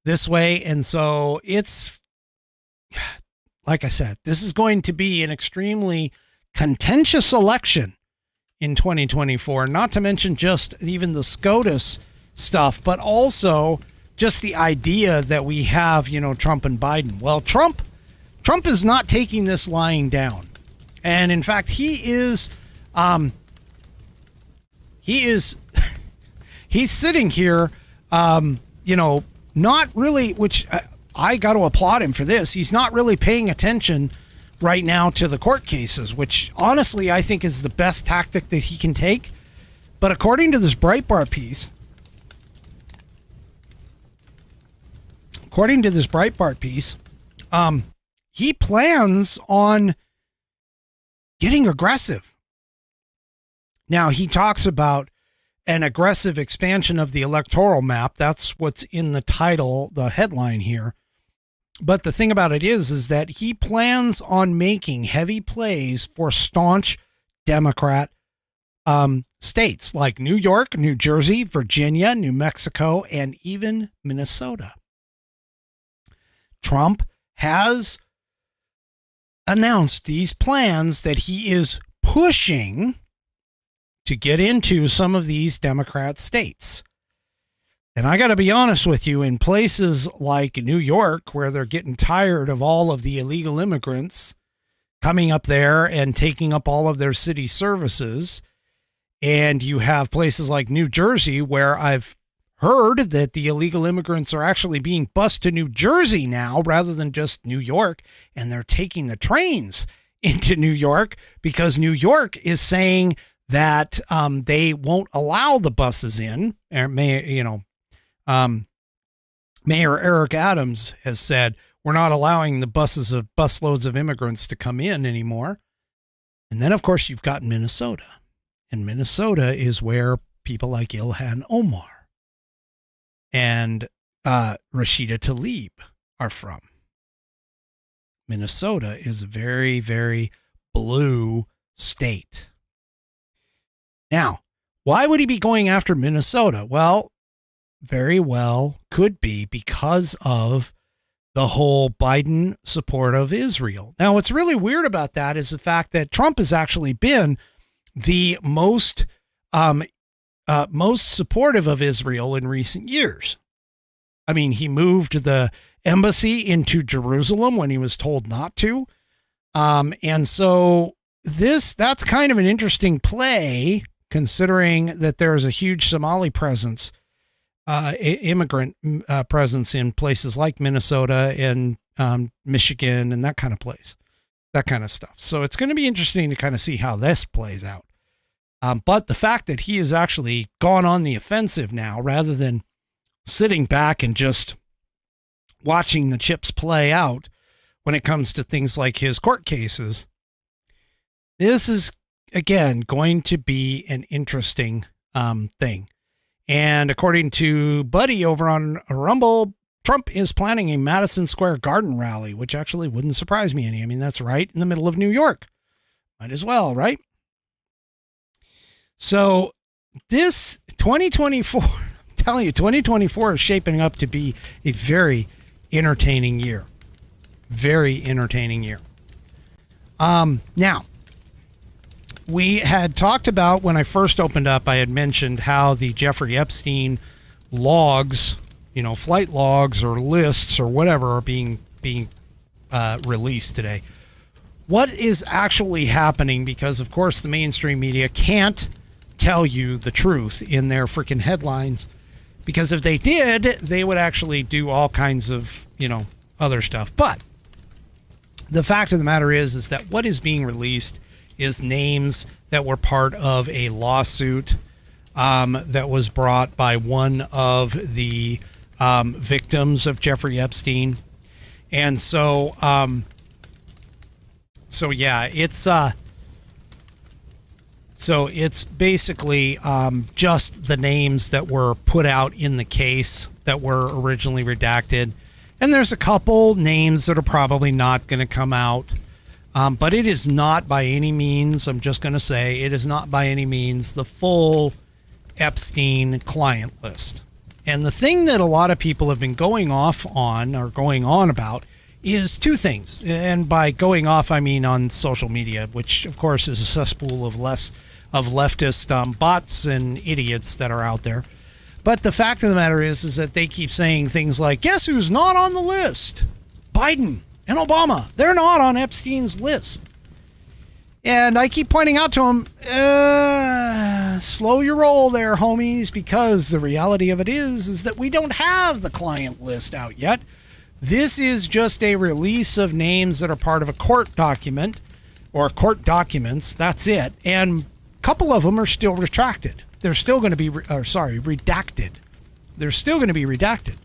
this way. And so it's, like I said, this is going to be an extremely contentious election in 2024, not to mention just even the SCOTUS stuff, but also just the idea that we have, Trump and Biden. Well, Trump is not taking this lying down. And in fact, he's sitting here, not really, which I got to applaud him for this. He's not really paying attention right now to the court cases, which honestly I think is the best tactic that he can take. But according to this Breitbart piece, he plans on getting aggressive. Now, he talks about an aggressive expansion of the electoral map. That's what's in the title, the headline here. But the thing about it is that he plans on making heavy plays for staunch Democrat states like New York, New Jersey, Virginia, New Mexico, and even Minnesota. Trump has announced these plans that he is pushing to get into some of these Democrat states. And I got to be honest with you, in places like New York, where they're getting tired of all of the illegal immigrants coming up there and taking up all of their city services, and you have places like New Jersey, where I've heard that the illegal immigrants are actually being bused to New Jersey now rather than just New York, and they're taking the trains into New York because New York is saying that they won't allow the buses in. Mayor Eric Adams has said, we're not allowing the busloads of immigrants to come in anymore. And then, of course, you've got Minnesota. And Minnesota is where people like Ilhan Omar and Rashida Tlaib are from. Minnesota is a very, very blue state. Now, why would he be going after Minnesota? Well, very well could be because of the whole Biden support of Israel. Now, what's really weird about that is the fact that Trump has actually been the most supportive of Israel in recent years. I mean, he moved the embassy into Jerusalem when he was told not to. And so that's kind of an interesting play, considering that there is a huge Somali presence, immigrant presence in places like Minnesota and Michigan and that kind of place, that kind of stuff. So it's going to be interesting to kind of see how this plays out. But the fact that he has actually gone on the offensive now, rather than sitting back and just watching the chips play out when it comes to things like his court cases, this is, again, going to be an interesting thing. And according to Buddy over on Rumble, Trump is planning a Madison Square Garden rally, which actually wouldn't surprise me any. I mean, that's right in the middle of New York. Might as well, right? So this 2024, I'm telling you, 2024 is shaping up to be a very, entertaining year. Very entertaining year. Now, we had talked about when I first opened up, I had mentioned how the Jeffrey Epstein logs, flight logs or lists or whatever are being released today. What is actually happening? Because, of course, the mainstream media can't tell you the truth in their freaking headlines. Because if they did, they would actually do all kinds of, other stuff. But the fact of the matter is that what is being released is names that were part of a lawsuit that was brought by one of the victims of Jeffrey Epstein. And so it's basically just the names that were put out in the case that were originally redacted. And there's a couple names that are probably not going to come out. But it is not by any means, I'm just going to say, it is not by any means the full Epstein client list. And the thing that a lot of people have been going on about is two things. And by going off, I mean on social media, which of course is a cesspool of leftist bots and idiots that are out there. But the fact of the matter is that they keep saying things like, guess who's not on the list? Biden and Obama. They're not on Epstein's list. And I keep pointing out to them, slow your roll there, homies, because the reality of it is that we don't have the client list out yet. This is just a release of names that are part of a court document or court documents. That's it. And a couple of them are still retracted. They're still going to be, redacted. They're still going to be redacted.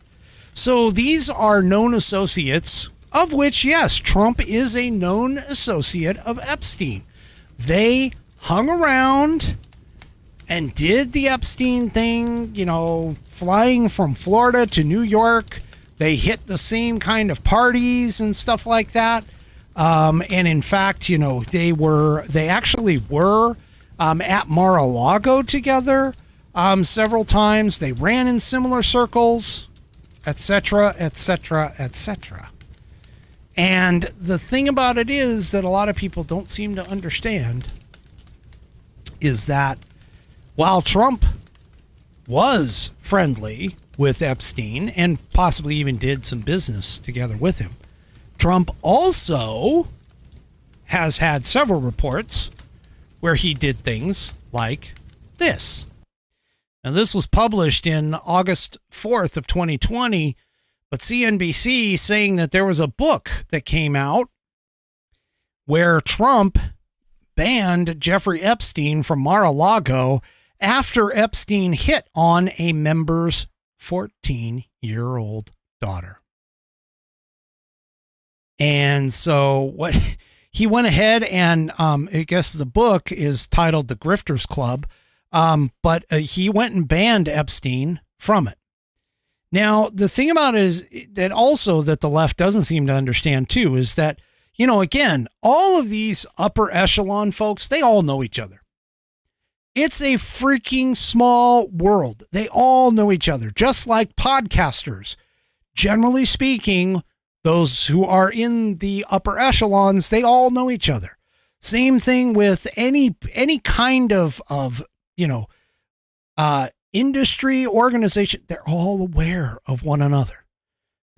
So these are known associates, of which, yes, Trump is a known associate of Epstein. They hung around and did the Epstein thing, flying from Florida to New York. They hit the same kind of parties and stuff like that. And in fact, they actually were at Mar-a-Lago together several times. They ran in similar circles, etc., etc., etc. And the thing about it is that a lot of people don't seem to understand is that while Trump was friendly with Epstein and possibly even did some business together with him, Trump also has had several reports where he did things like this. And this was published in August 4th of 2020, but CNBC saying that there was a book that came out where Trump banned Jeffrey Epstein from Mar-a-Lago after Epstein hit on a member's 14-year-old daughter. And so what he went ahead and I guess the book is titled The Grifters Club, but he went and banned Epstein from it. Now, the thing about it is that also that the left doesn't seem to understand too is that, again, all of these upper echelon folks, they all know each other. It's a freaking small world. They all know each other, just like podcasters. Generally speaking, those who are in the upper echelons, they all know each other. Same thing with any kind of industry organization. They're all aware of one another.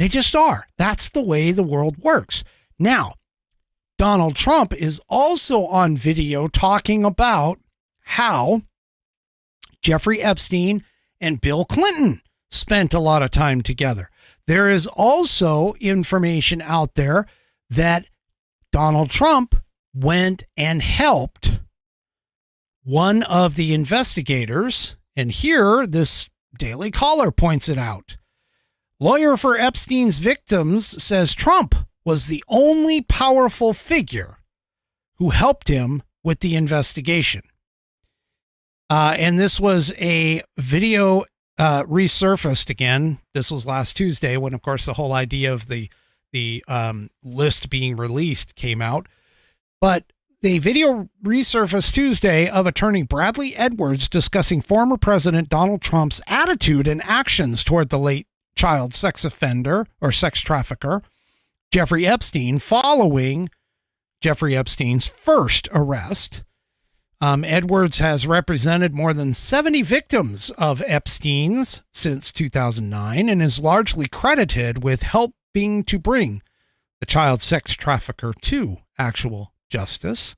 They just are. That's the way the world works. Now, Donald Trump is also on video talking about how Jeffrey Epstein and Bill Clinton spent a lot of time together. There is also information out there that Donald Trump went and helped one of the investigators, and here this Daily Caller points it out. Lawyer for Epstein's victims says Trump was the only powerful figure who helped him with the investigation. And this was a video resurfaced again. This was last Tuesday when, of course, the whole idea of the list being released came out. But the video resurfaced Tuesday of attorney Bradley Edwards discussing former President Donald Trump's attitude and actions toward the late child sex offender or sex trafficker, Jeffrey Epstein, following Jeffrey Epstein's first arrest. Edwards has represented more than 70 victims of Epstein's since 2009 and is largely credited with helping to bring the child sex trafficker to actual justice.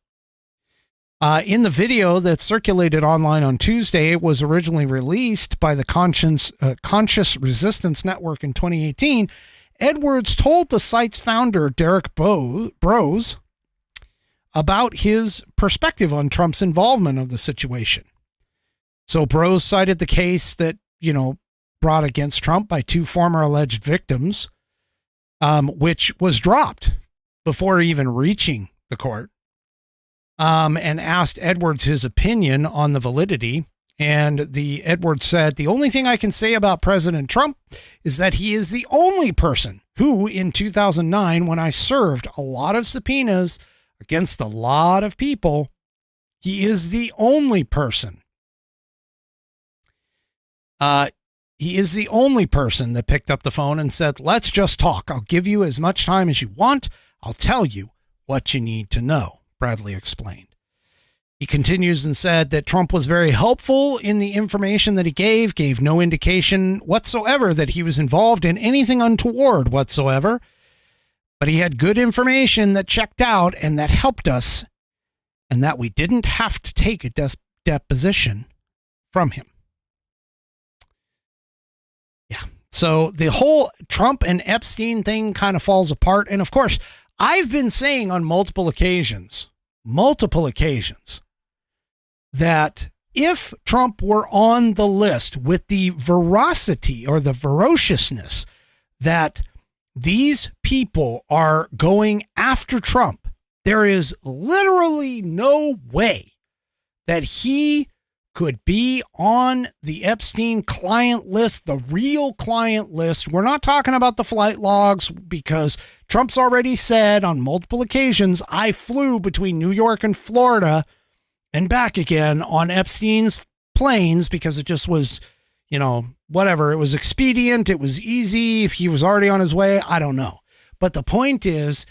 In the video that circulated online on Tuesday, it was originally released by the Conscious Resistance Network in 2018. Edwards told the site's founder, Derek Brose, about his perspective on Trump's involvement of the situation. So Brose cited the case that, brought against Trump by two former alleged victims, which was dropped before even reaching the court. And asked Edwards his opinion on the validity. And Edwards said, "The only thing I can say about President Trump is that he is the only person who, in 2009, when I served a lot of subpoenas against a lot of people, he is the only person. He is the only person that picked up the phone and said, 'Let's just talk. I'll give you as much time as you want. I'll tell you what you need to know,'" Bradley explained. He continues and said that Trump was very helpful in the information that he gave no indication whatsoever that he was involved in anything untoward whatsoever, but he had good information that checked out and that helped us, and that we didn't have to take a deposition from him. Yeah. So the whole Trump and Epstein thing kind of falls apart. And of course, I've been saying on multiple occasions, that if Trump were on the list with the veracity or the ferociousness that these people are going after Trump, there is literally no way that he could be on the Epstein client list, the real client list. We're not talking about the flight logs, because Trump's already said on multiple occasions, "I flew between New York and Florida and back again on Epstein's planes because it just was, whatever. It was expedient. It was easy. He was already on his way. I don't know." But the point is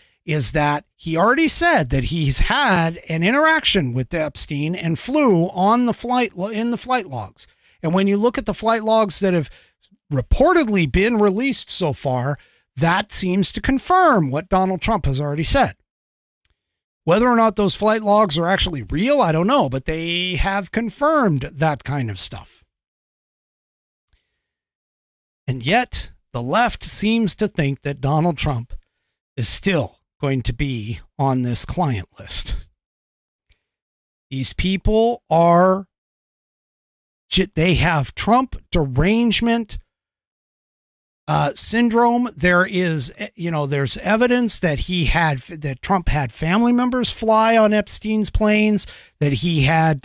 that he already said that he's had an interaction with Epstein and flew on the flight in the flight logs. And when you look at the flight logs that have reportedly been released so far, that seems to confirm what Donald Trump has already said. Whether or not those flight logs are actually real, I don't know, but they have confirmed that kind of stuff. And yet, the left seems to think that Donald Trump is still going to be on this client list. These people they have Trump derangement syndrome. There is, there's evidence that Trump had family members fly on Epstein's planes, that he had,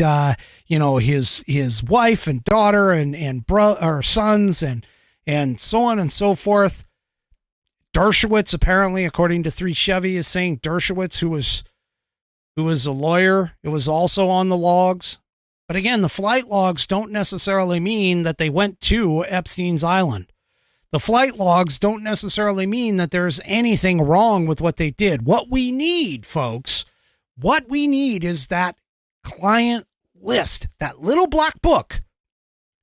his wife and daughter and or sons and so on and so forth. Dershowitz, apparently, according to 3 Chevy, is saying Dershowitz, who was a lawyer, it was also on the logs. But again, the flight logs don't necessarily mean that they went to Epstein's island. The flight logs don't necessarily mean that there's anything wrong with what they did. What we need, folks, is that client list, that little black book.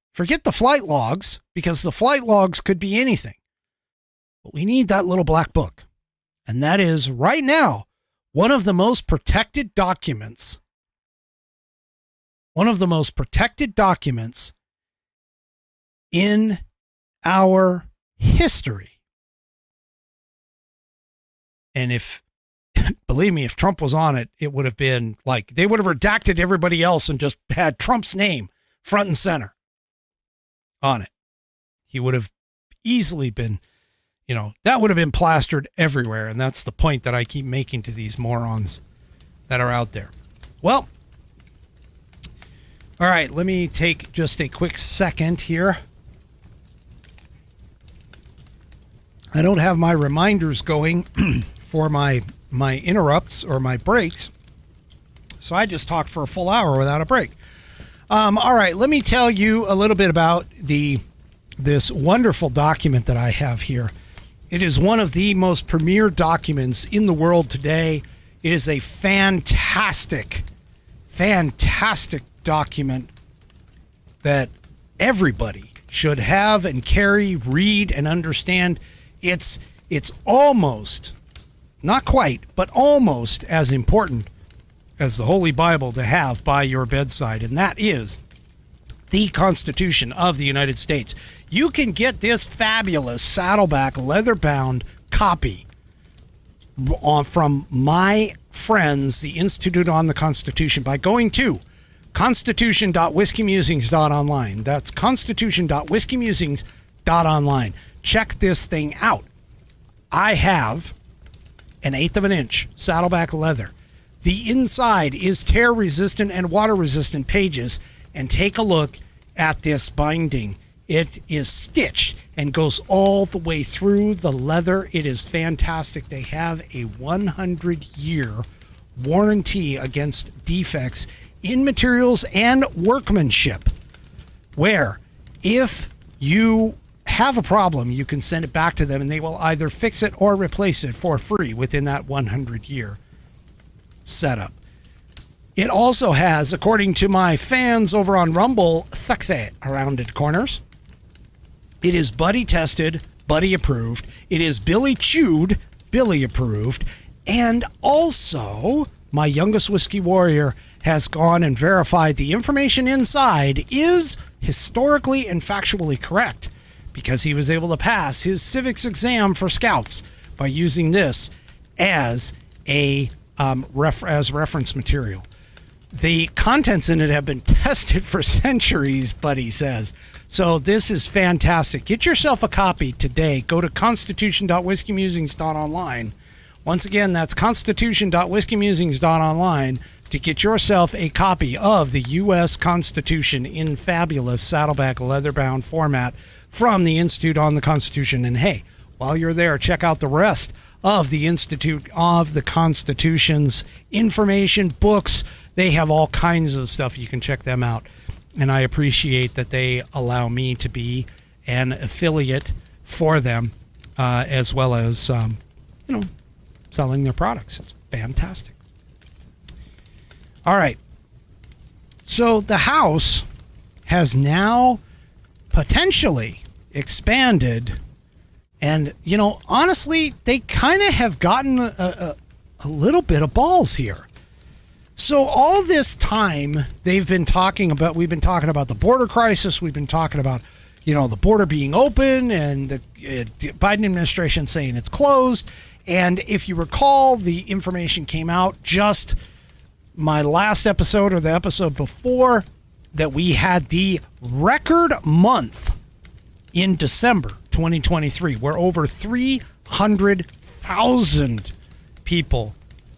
Forget the flight logs, because the flight logs could be anything. But we need that little black book. And that is, right now, one of the most protected documents. One of the most protected documents in our history. And believe me, if Trump was on it, it would have been like, they would have redacted everybody else and just had Trump's name front and center on it. He would have easily been, that would have been plastered everywhere. And that's the point that I keep making to these morons that are out there. Well, all right, let me take just a quick second here. I don't have my reminders going for my interrupts or my breaks, so I just talked for a full hour without a break. All right, let me tell you a little bit about the this wonderful document that I have here. It is one of the most premier documents in the world today. It is a fantastic document that everybody should have and carry, read, and understand. It's almost, not quite, but almost as important as the Holy Bible to have by your bedside, and that is the Constitution of the United States. You can get this fabulous Saddleback leather-bound copy from my friends, the Institute on the Constitution, by going to constitution.whiskeymusings.online. That's constitution.whiskeymusings.online. Check this thing out. I have an 1/8 of an inch Saddleback leather. The inside is tear-resistant and water-resistant pages, and take a look at this binding. It is stitched and goes all the way through the leather. It is fantastic. They have a 100-year warranty against defects in materials and workmanship, where if you have a problem, you can send it back to them and they will either fix it or replace it for free within that 100-year setup. It also has, according to my fans over on Rumble, thick rounded corners. It is buddy tested, buddy approved. It is Billy chewed, Billy approved. And also, my youngest whiskey warrior has gone and verified the information inside is historically and factually correct, because he was able to pass his civics exam for scouts by using this as a reference material. The contents in it have been tested for centuries, Buddy says. So this is fantastic. Get yourself a copy today. Go to constitution.whiskeymusings.online. Once again, that's constitution.whiskeymusings.online to get yourself a copy of the U.S. Constitution in fabulous Saddleback leather-bound format from the Institute on the Constitution. And hey, while you're there, check out the rest of the Institute of the Constitution's information, books. They have all kinds of stuff. You can check them out. And I appreciate that they allow me to be an affiliate for them, as well as, selling their products. It's fantastic. All right. So the House has now potentially expanded. And, honestly, they kind of have gotten a little bit of balls here. So all this time we've been talking about the border crisis. We've been talking about, the border being open and the Biden administration saying it's closed. And if you recall, the information came out just my last episode or the episode before that we had the record month in December 2023, where over 300,000 people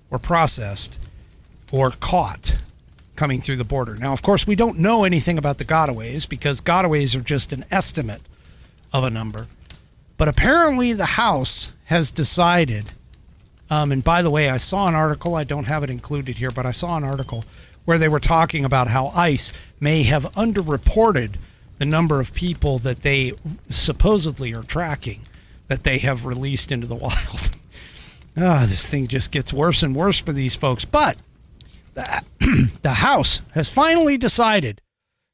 were processed or caught coming through the border. Now, of course, we don't know anything about the gotaways because gotaways are just an estimate of a number. But apparently the House has decided, and by the way, I saw an article, I don't have it included here, but I saw an article where they were talking about how ICE may have underreported the number of people that they supposedly are tracking, that they have released into the wild. This thing just gets worse and worse for these folks. But the House has finally decided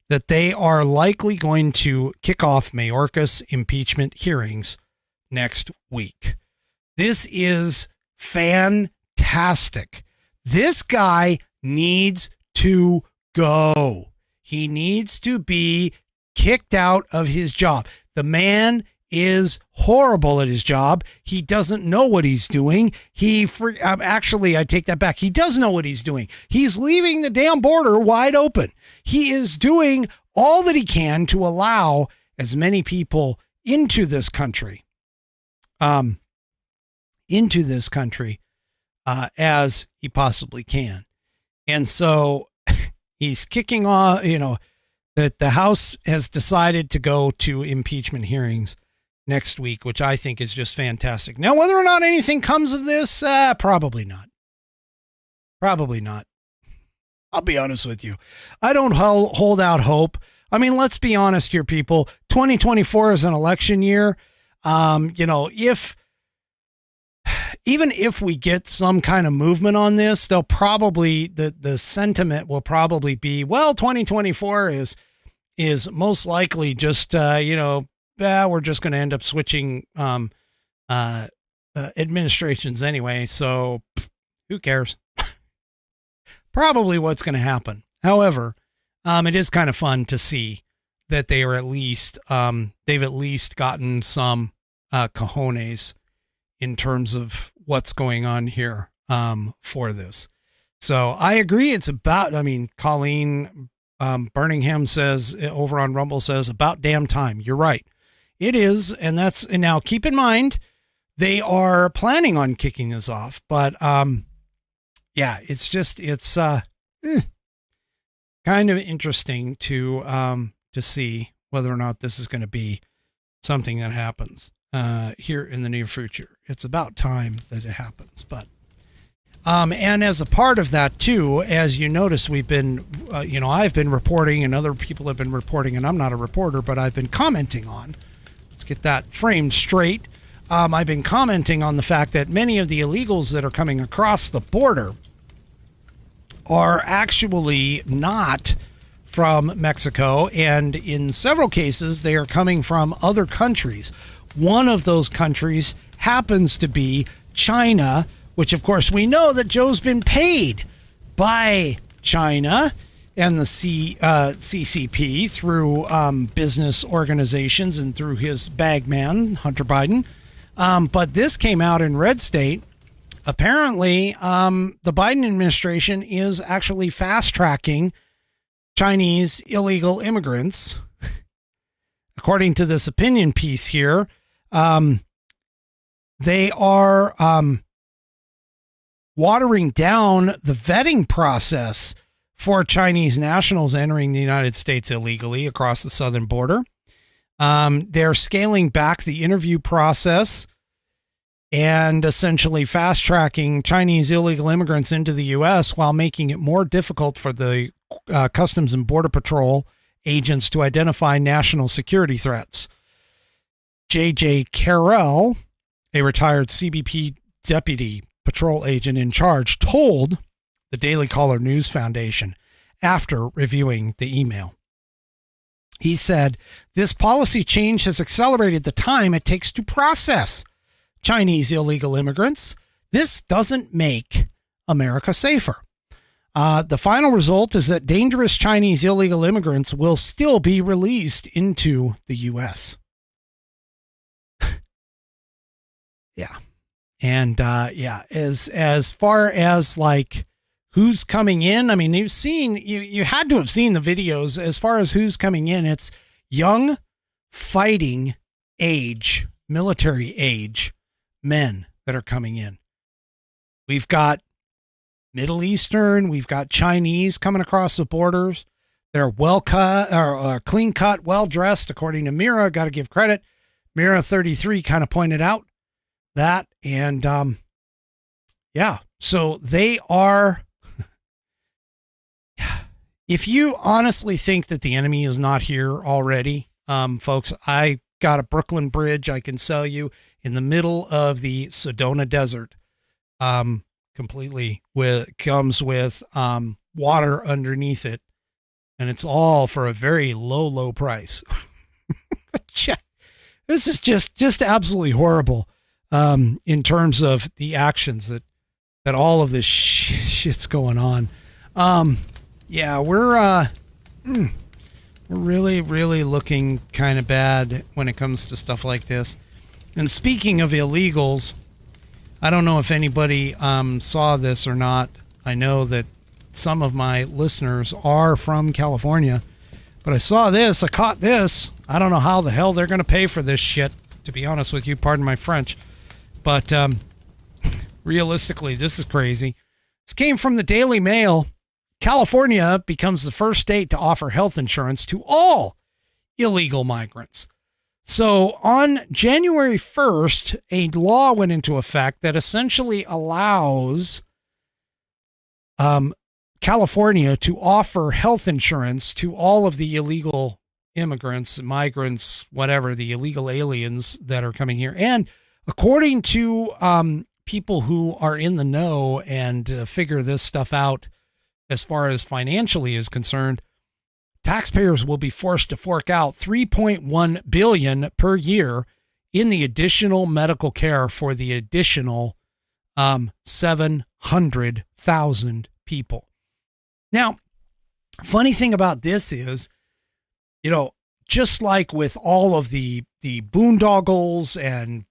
that they are likely going to kick off Mayorkas impeachment hearings next week. This is fantastic. This guy needs to go. He needs to be kicked out of his job. The man is horrible at his job. He doesn't know what he's doing. Actually, I take that back. He does know what he's doing. He's leaving the damn border wide open. He is doing all that he can to allow as many people into this country, as he possibly can. And so he's kicking off, that the House has decided to go to impeachment hearings next week, which I think is just fantastic. Now, whether or not anything comes of this, probably not. Probably not. I'll be honest with you. I don't hold out hope. I mean, let's be honest here, people. 2024 is an election year. Even if we get some kind of movement on this, they'll probably, the sentiment will probably be, well, 2024 is most likely just, we're just going to end up switching administrations anyway. So who cares? Probably what's going to happen. However, it is kind of fun to see that they are they've at least gotten some cojones in terms of what's going on here for this. So I agree. It's about, Colleen Birmingham says over on Rumble says about damn time. You're right. It is. And now keep in mind, they are planning on kicking this off, but it's kind of interesting to see whether or not this is going to be something that happens here in the near future. It's about time that it happens, but and as a part of that too, as you notice, we've been, I've been reporting and other people have been reporting, and I'm not a reporter, but I've been commenting on, let's get that framed straight. I've been commenting on the fact that many of the illegals that are coming across the border are actually not from Mexico, and in several cases, they are coming from other countries. One of those countries happens to be China, which, of course, we know that Joe's been paid by China and the CCP through business organizations and through his bagman, Hunter Biden. But this came out in Red State. Apparently, the Biden administration is actually fast-tracking Chinese illegal immigrants. According to this opinion piece here, they are watering down the vetting process for Chinese nationals entering the United States illegally across the southern border. They're scaling back the interview process and essentially fast-tracking Chinese illegal immigrants into the U.S. while making it more difficult for the Customs and Border Patrol agents to identify national security threats. J.J. Carroll, a retired CBP deputy patrol agent in charge, told the Daily Caller News Foundation after reviewing the email. He said, "This policy change has accelerated the time it takes to process Chinese illegal immigrants. This doesn't make America safer. The final result is that dangerous Chinese illegal immigrants will still be released into the U.S." Yeah. And as far as like who's coming in, I mean, you had to have seen the videos. As far as who's coming in, it's young, fighting age, military age men that are coming in. We've got Middle Eastern, we've got Chinese coming across the borders. They're well cut or clean cut, well dressed, according to Mira. Got to give credit. Mira 33 kind of pointed out that, and so they are. If you honestly think that the enemy is not here already, folks, I got a Brooklyn Bridge I can sell you in the middle of the Sedona Desert, completely comes with water underneath it, and it's all for a very low price. This is just absolutely horrible in terms of the actions that all of this shit's going on. We're really looking kind of bad when it comes to stuff like this. And speaking of illegals, I don't know if anybody saw this or not. I know that some of my listeners are from California, but I saw this. I caught this. I don't know how the hell they're going to pay for this shit, to be honest with you. Pardon my French. But realistically, this is crazy. This came from the Daily Mail. California becomes the first state to offer health insurance to all illegal migrants. So on January 1st, a law went into effect that essentially allows California to offer health insurance to all of the illegal immigrants, migrants, whatever, the illegal aliens that are coming here. And according to people who are in the know and figure this stuff out as far as financially is concerned, taxpayers will be forced to fork out $3.1 billion per year in the additional medical care for the additional 700,000 people. Now, funny thing about this is, just like with all of the boondoggles and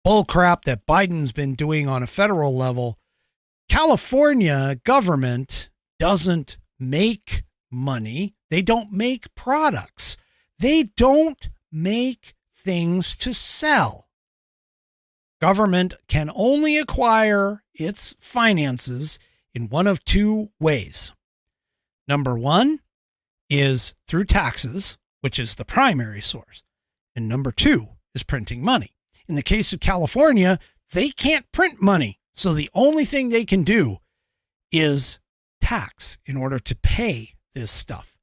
bullcrap that Biden's been doing on a federal level, California government doesn't make money. They don't make products. They don't make things to sell. Government can only acquire its finances in one of two ways. Number one is through taxes, which is the primary source. And number two is printing money. In the case of California, they can't print money. So the only thing they can do is tax in order to pay this stuff.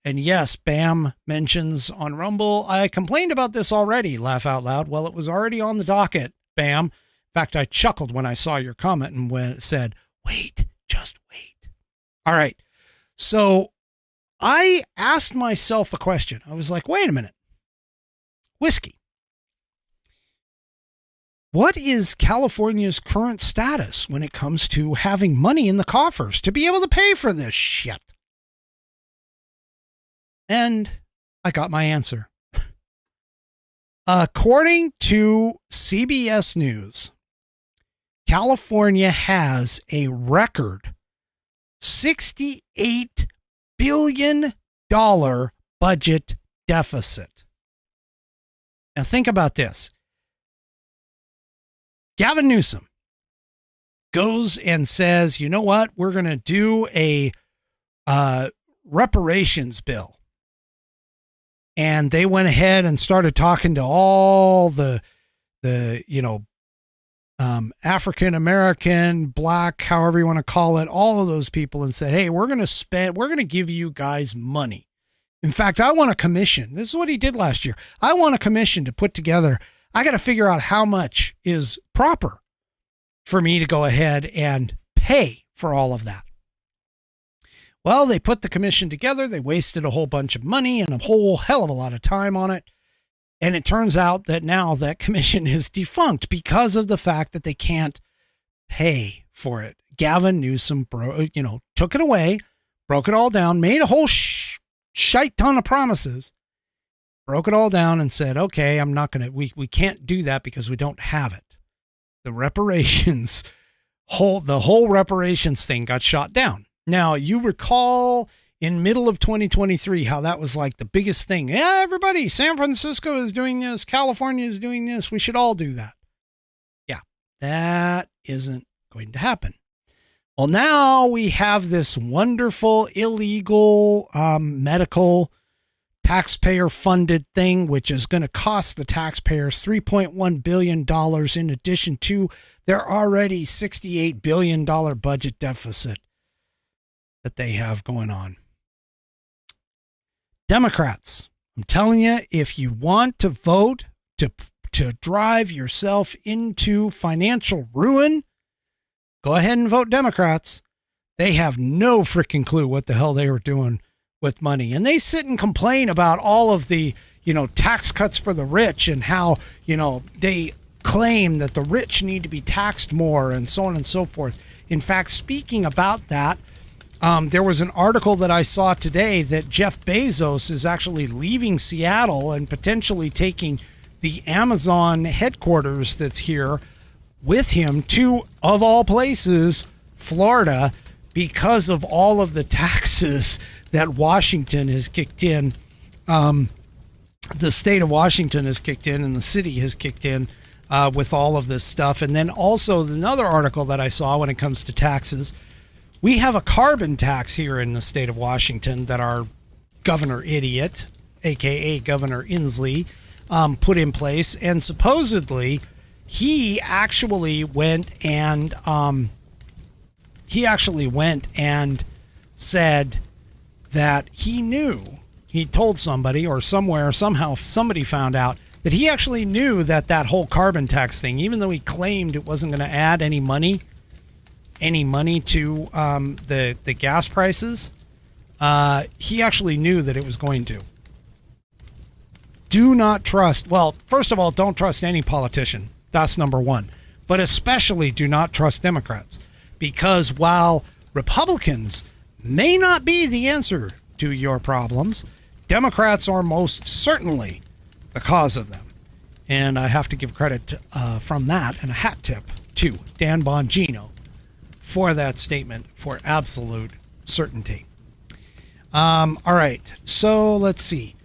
And yes, Bam mentions on Rumble, I complained about this already, laugh out loud. Well, it was already on the docket, Bam. In fact, I chuckled when I saw your comment and when it said, wait, just wait. All right. So I asked myself a question. I was like, wait a minute. Whiskey. What is California's current status when it comes to having money in the coffers to be able to pay for this shit? And I got my answer. According to CBS News, California has a record $68 billion budget deficit. Now think about this. Gavin Newsom goes and says, you know what? We're going to do a reparations bill. And they went ahead and started talking to all the African-American, black, however you want to call it, all of those people and said, hey, we're going to give you guys money. In fact, I want a commission. This is what he did last year. I want a commission to put together. I got to figure out how much is proper for me to go ahead and pay for all of that. Well, they put the commission together. They wasted a whole bunch of money and a whole hell of a lot of time on it. And it turns out that now that commission is defunct because of the fact that they can't pay for it. Gavin Newsom, took it away, broke it all down, made a whole shite ton of promises, broke it all down and said, okay, we can't do that because we don't have it. The reparations, the whole reparations thing got shot down. Now, you recall in middle of 2023 how that was like the biggest thing. Yeah, everybody, San Francisco is doing this. California is doing this. We should all do that. Yeah, that isn't going to happen. Well, now we have this wonderful, illegal, medical taxpayer-funded thing, which is going to cost the taxpayers $3.1 billion in addition to their already $68 billion budget deficit that they have going on. Democrats, I'm telling you, if you want to vote to drive yourself into financial ruin, go ahead and vote Democrats. They have no freaking clue what the hell they were doing with money. And they sit and complain about all of the, tax cuts for the rich and how, they claim that the rich need to be taxed more and so on and so forth. In fact, speaking about that, there was an article that I saw today that Jeff Bezos is actually leaving Seattle and potentially taking the Amazon headquarters that's here with him to, of all places, Florida, because of all of the taxes that Washington has kicked in. The state of Washington has kicked in and the city has kicked in with all of this stuff. And then also another article that I saw when it comes to taxes, we have a carbon tax here in the state of Washington that our governor idiot, aka Governor Inslee, put in place. And supposedly he actually went and said that he knew he told somebody, or somewhere, somehow, somebody found out that he actually knew that that whole carbon tax thing, even though he claimed it wasn't going to add any money to the gas prices, he actually knew that it was going to. Do not trust. Well, first of all, don't trust any politician. That's number one. But especially do not trust Democrats. Because while Republicans may not be the answer to your problems, Democrats are most certainly the cause of them. And I have to give credit from that and a hat tip to Dan Bongino for that statement for absolute certainty. All right, so let's see.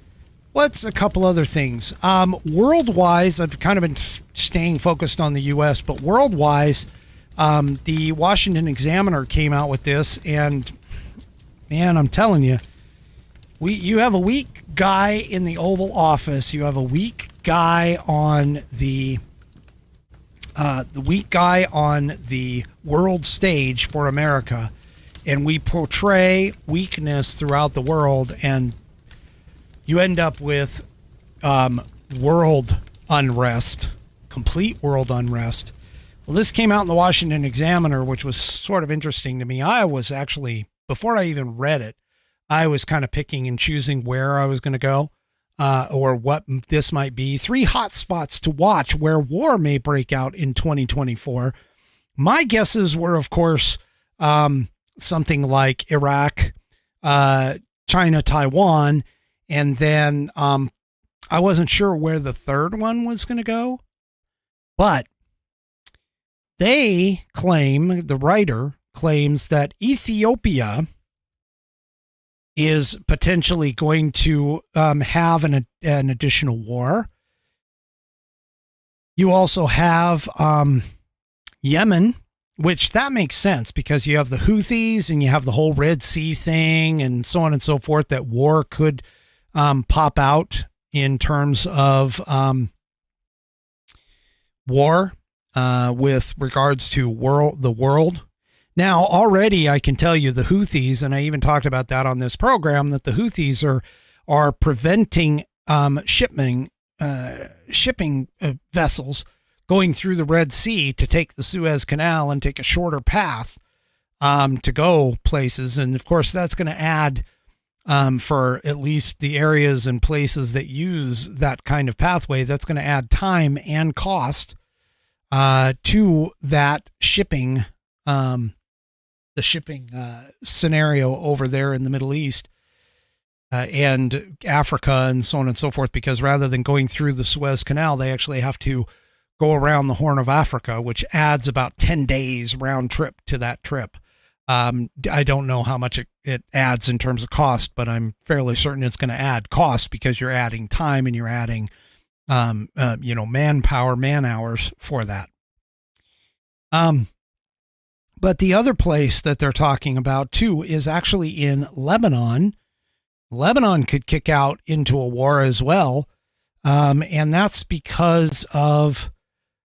What's a couple other things? World-wise, I've kind of been staying focused on the U.S., but world-wise, the Washington Examiner came out with this, and man, I'm telling you, you have a weak guy in the Oval Office. You have a weak guy on the world stage for America, and we portray weakness throughout the world, and you end up with world unrest, complete world unrest. Well, this came out in the Washington Examiner, which was sort of interesting to me. I was actually, before I even read it, I was kind of picking and choosing where I was going to go or what this might be. 3 hot spots to watch where war may break out in 2024. My guesses were, of course, something like Iraq, China, Taiwan, and then I wasn't sure where the third one was going to go. But they claim, the writer claims that Ethiopia is potentially going to have an additional war. You also have Yemen, which that makes sense because you have the Houthis and you have the whole Red Sea thing and so on and so forth, that war could pop out in terms of war with regards to the world. Now, already I can tell you the Houthis, and I even talked about that on this program, that the Houthis are preventing shipping vessels going through the Red Sea to take the Suez Canal and take a shorter path to go places. And of course, that's going to add for at least the areas and places that use that kind of pathway, that's going to add time and cost to that shipping the shipping scenario over there in the Middle East and Africa and so on and so forth, because rather than going through the Suez Canal, they actually have to go around the Horn of Africa, which adds about 10 days round trip to that trip. I don't know how much it adds in terms of cost, but I'm fairly certain it's going to add cost because you're adding time and you're adding, manpower, man hours for that. But the other place that they're talking about, too, is actually in Lebanon. Lebanon could kick out into a war as well. And that's because of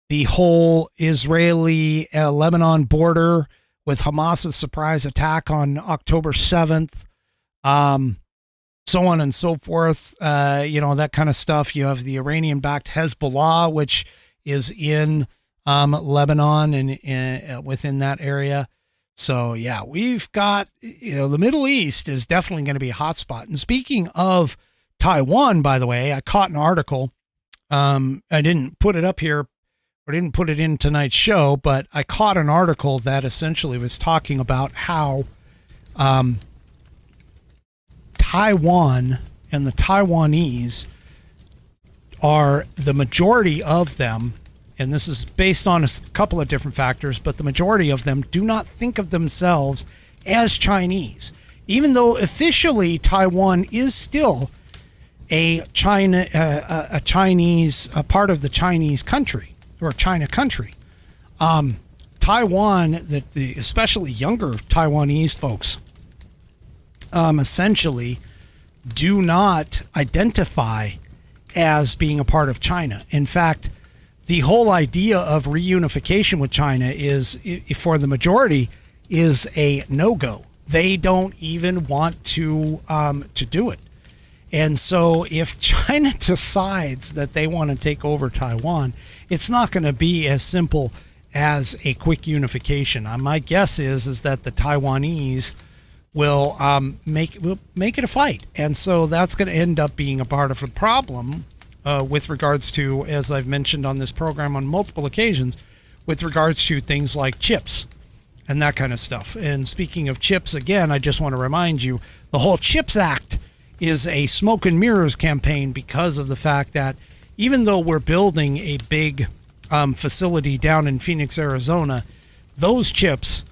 the whole Israeli-Lebanon border with Hamas's surprise attack on October 7th, so on and so forth, that kind of stuff. You have the Iranian-backed Hezbollah, which is in Lebanon and within that area. So yeah, we've got, the Middle East is definitely going to be a hot spot. And speaking of Taiwan, by the way, I caught an article. I didn't put it up here or didn't put it in tonight's show, but I caught an article that essentially was talking about how Taiwan and the Taiwanese are the majority of them. And this is based on a couple of different factors, but the majority of them do not think of themselves as Chinese, even though officially Taiwan is still a Chinese, a part of the Chinese country or China country. Taiwan, especially younger Taiwanese folks, essentially do not identify as being a part of China. In fact, the whole idea of reunification with China is, for the majority, is a no-go. They don't even want to do it. And so if China decides that they want to take over Taiwan, it's not going to be as simple as a quick unification. My guess is that the Taiwanese will make it a fight. And so that's going to end up being a part of the problem with regards to, as I've mentioned on this program on multiple occasions, with regards to things like chips and that kind of stuff. And speaking of chips, again, I just want to remind you, the whole CHIPS Act is a smoke and mirrors campaign because of the fact that even though we're building a big facility down in Phoenix, Arizona, those chips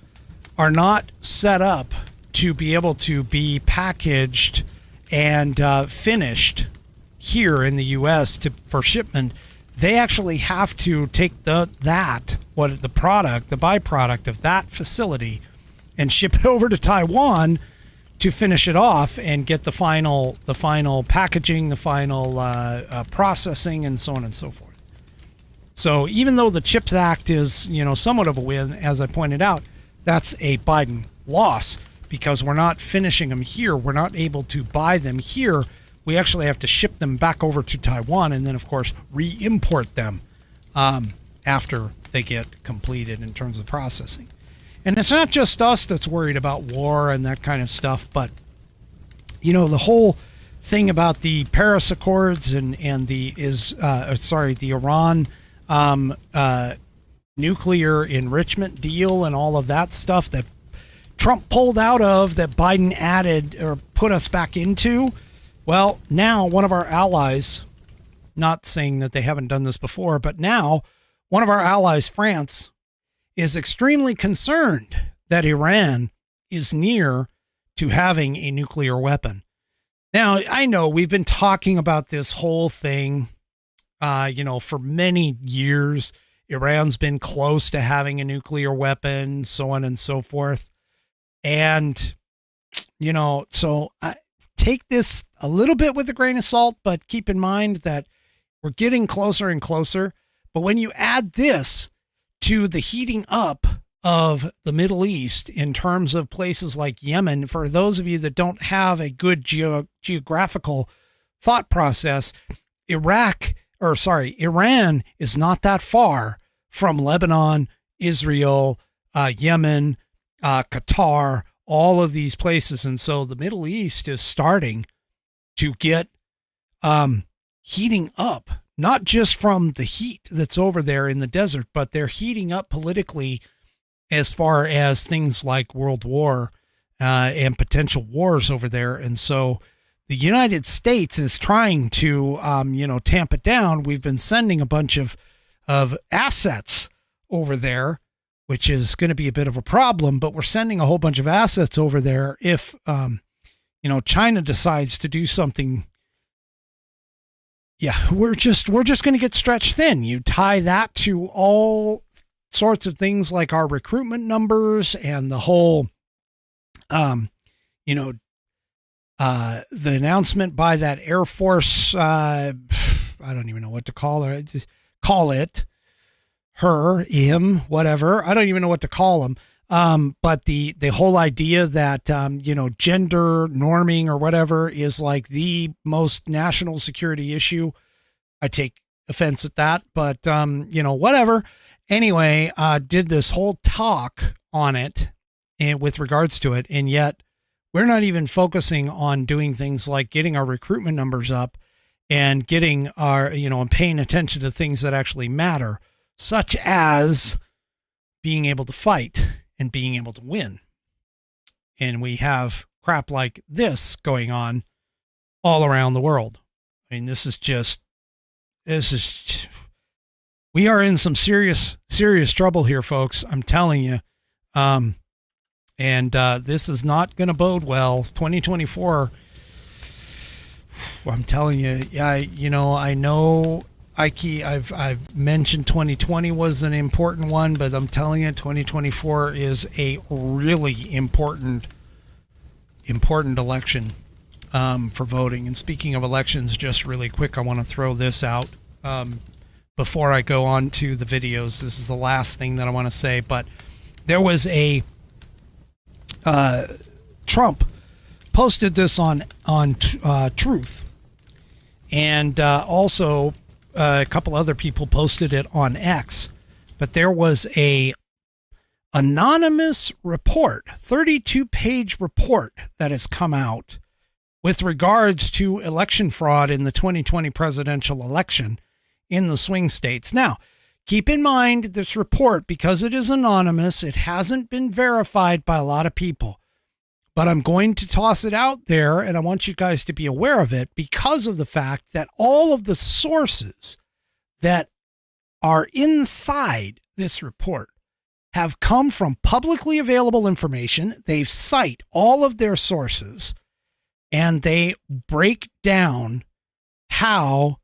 are not set up to be able to be packaged and finished here in the U.S. for shipment. They actually have to take the byproduct of that facility and ship it over to Taiwan to finish it off and get the final packaging, the final processing, and so on and so forth. So even though the CHIPS Act is, somewhat of a win, as I pointed out, that's a Biden loss because we're not finishing them here. We're not able to buy them here. We actually have to ship them back over to Taiwan and then, of course, re-import them after they get completed in terms of processing. And it's not just us that's worried about war and that kind of stuff, but, the whole thing about the Paris Accords and the Iran nuclear enrichment deal and all of that stuff that Trump pulled out of, that Biden added or put us back into. Well, now one of our allies, not saying that they haven't done this before, but now one of our allies, France, is extremely concerned that Iran is near to having a nuclear weapon. Now, I know we've been talking about this whole thing, for many years. Iran's been close to having a nuclear weapon, so on and so forth. And, so I take this a little bit with a grain of salt, but keep in mind that we're getting closer and closer. But when you add this to the heating up of the Middle East in terms of places like Yemen, for those of you that don't have a good geographical thought process, Iran is not that far from Lebanon, Israel, Yemen, Qatar, all of these places. And so the Middle East is starting to get heating up, not just from the heat that's over there in the desert, but they're heating up politically as far as things like World War and potential wars over there. And so the United States is trying to, tamp it down. We've been sending a bunch of assets over there, which is going to be a bit of a problem, but we're sending a whole bunch of assets over there if, China decides to do something. Yeah, we're just going to get stretched thin. You tie that to all sorts of things like our recruitment numbers and the whole, the announcement by that Air Force, I don't even know what to call her. Just call it her, him, whatever. I don't even know what to call them. But the whole idea that, gender norming or whatever is like the most national security issue. I take offense at that, but, whatever. Anyway, did this whole talk on it and with regards to it. And yet we're not even focusing on doing things like getting our recruitment numbers up and getting our, and paying attention to things that actually matter, such as being able to fight and being able to win. And we have crap like this going on all around the world. I mean, we are in some serious trouble here, folks. I'm telling you. And this is not going to bode well. 2024. I'm telling you. I know I've mentioned 2020 was an important one, but I'm telling you, 2024 is a really important election for voting. And speaking of elections, just really quick, I want to throw this out before I go on to the videos. This is the last thing that I want to say, but there was a Trump posted this on Truth, and also a couple other people posted it on X. But there was a anonymous report, 32-page report that has come out with regards to election fraud in the 2020 presidential election in the swing states. Now, keep in mind this report, because it is anonymous, it hasn't been verified by a lot of people. But I'm going to toss it out there, and I want you guys to be aware of it because of the fact that all of the sources that are inside this report have come from publicly available information. They cite all of their sources, and they break down how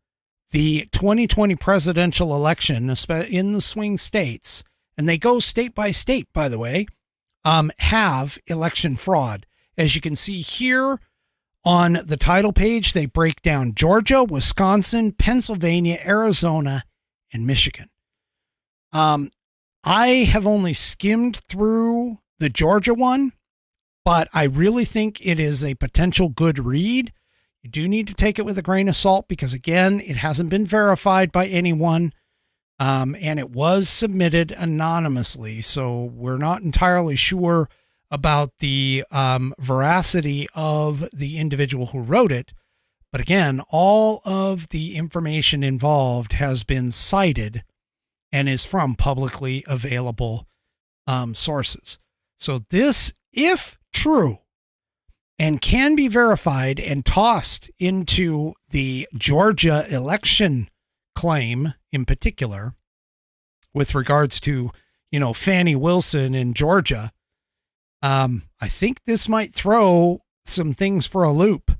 the 2020 presidential election in the swing states, and they go state by state, by the way, have election fraud. As you can see here on the title page, they break down Georgia, Wisconsin, Pennsylvania, Arizona, and Michigan. I have only skimmed through the Georgia one, but I really think it is a potential good read. You do need to take it with a grain of salt because, again, it hasn't been verified by anyone, and it was submitted anonymously, so we're not entirely sure about the veracity of the individual who wrote it. But again, all of the information involved has been cited and is from publicly available sources. So this, if true, and can be verified and tossed into the Georgia election claim in particular, with regards to, Fannie Wilson in Georgia, I think this might throw some things for a loop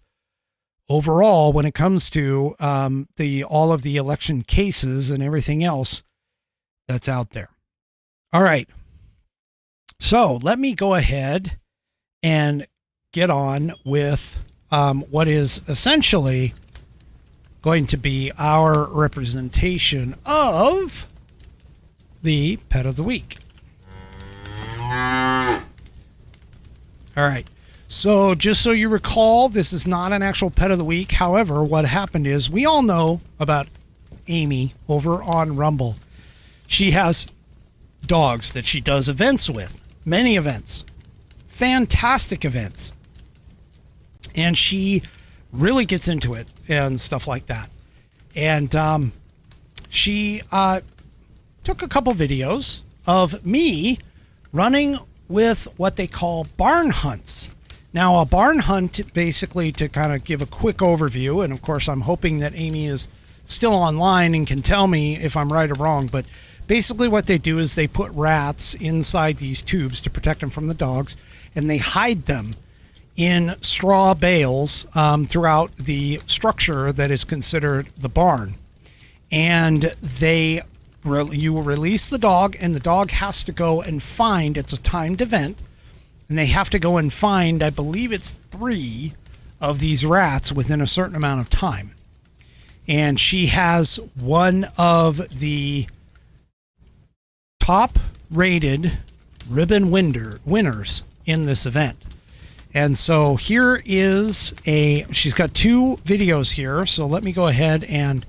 overall when it comes to all of the election cases and everything else that's out there. All right. So let me go ahead and get on with what is essentially going to be our representation of the Pet of the Week. All right. So just so you recall, this is not an actual Pet of the Week. However, what happened is we all know about Amy over on Rumble. She has dogs that she does events with, many events, fantastic events. And she really gets into it and stuff like that. And she took a couple videos of me running with what they call barn hunts. Now, a barn hunt, basically, to kind of give a quick overview, and of course I'm hoping that Amy is still online and can tell me if I'm right or wrong, but basically what they do is they put rats inside these tubes to protect them from the dogs, and they hide them in straw bales throughout the structure that is considered the barn. And you will release the dog, and the dog has to go and find, it's a timed event, and they have to go and find, I believe it's 3 of these rats within a certain amount of time. And she has one of the top rated ribbon winners in this event. And so here is she's got 2 videos here. So let me go ahead and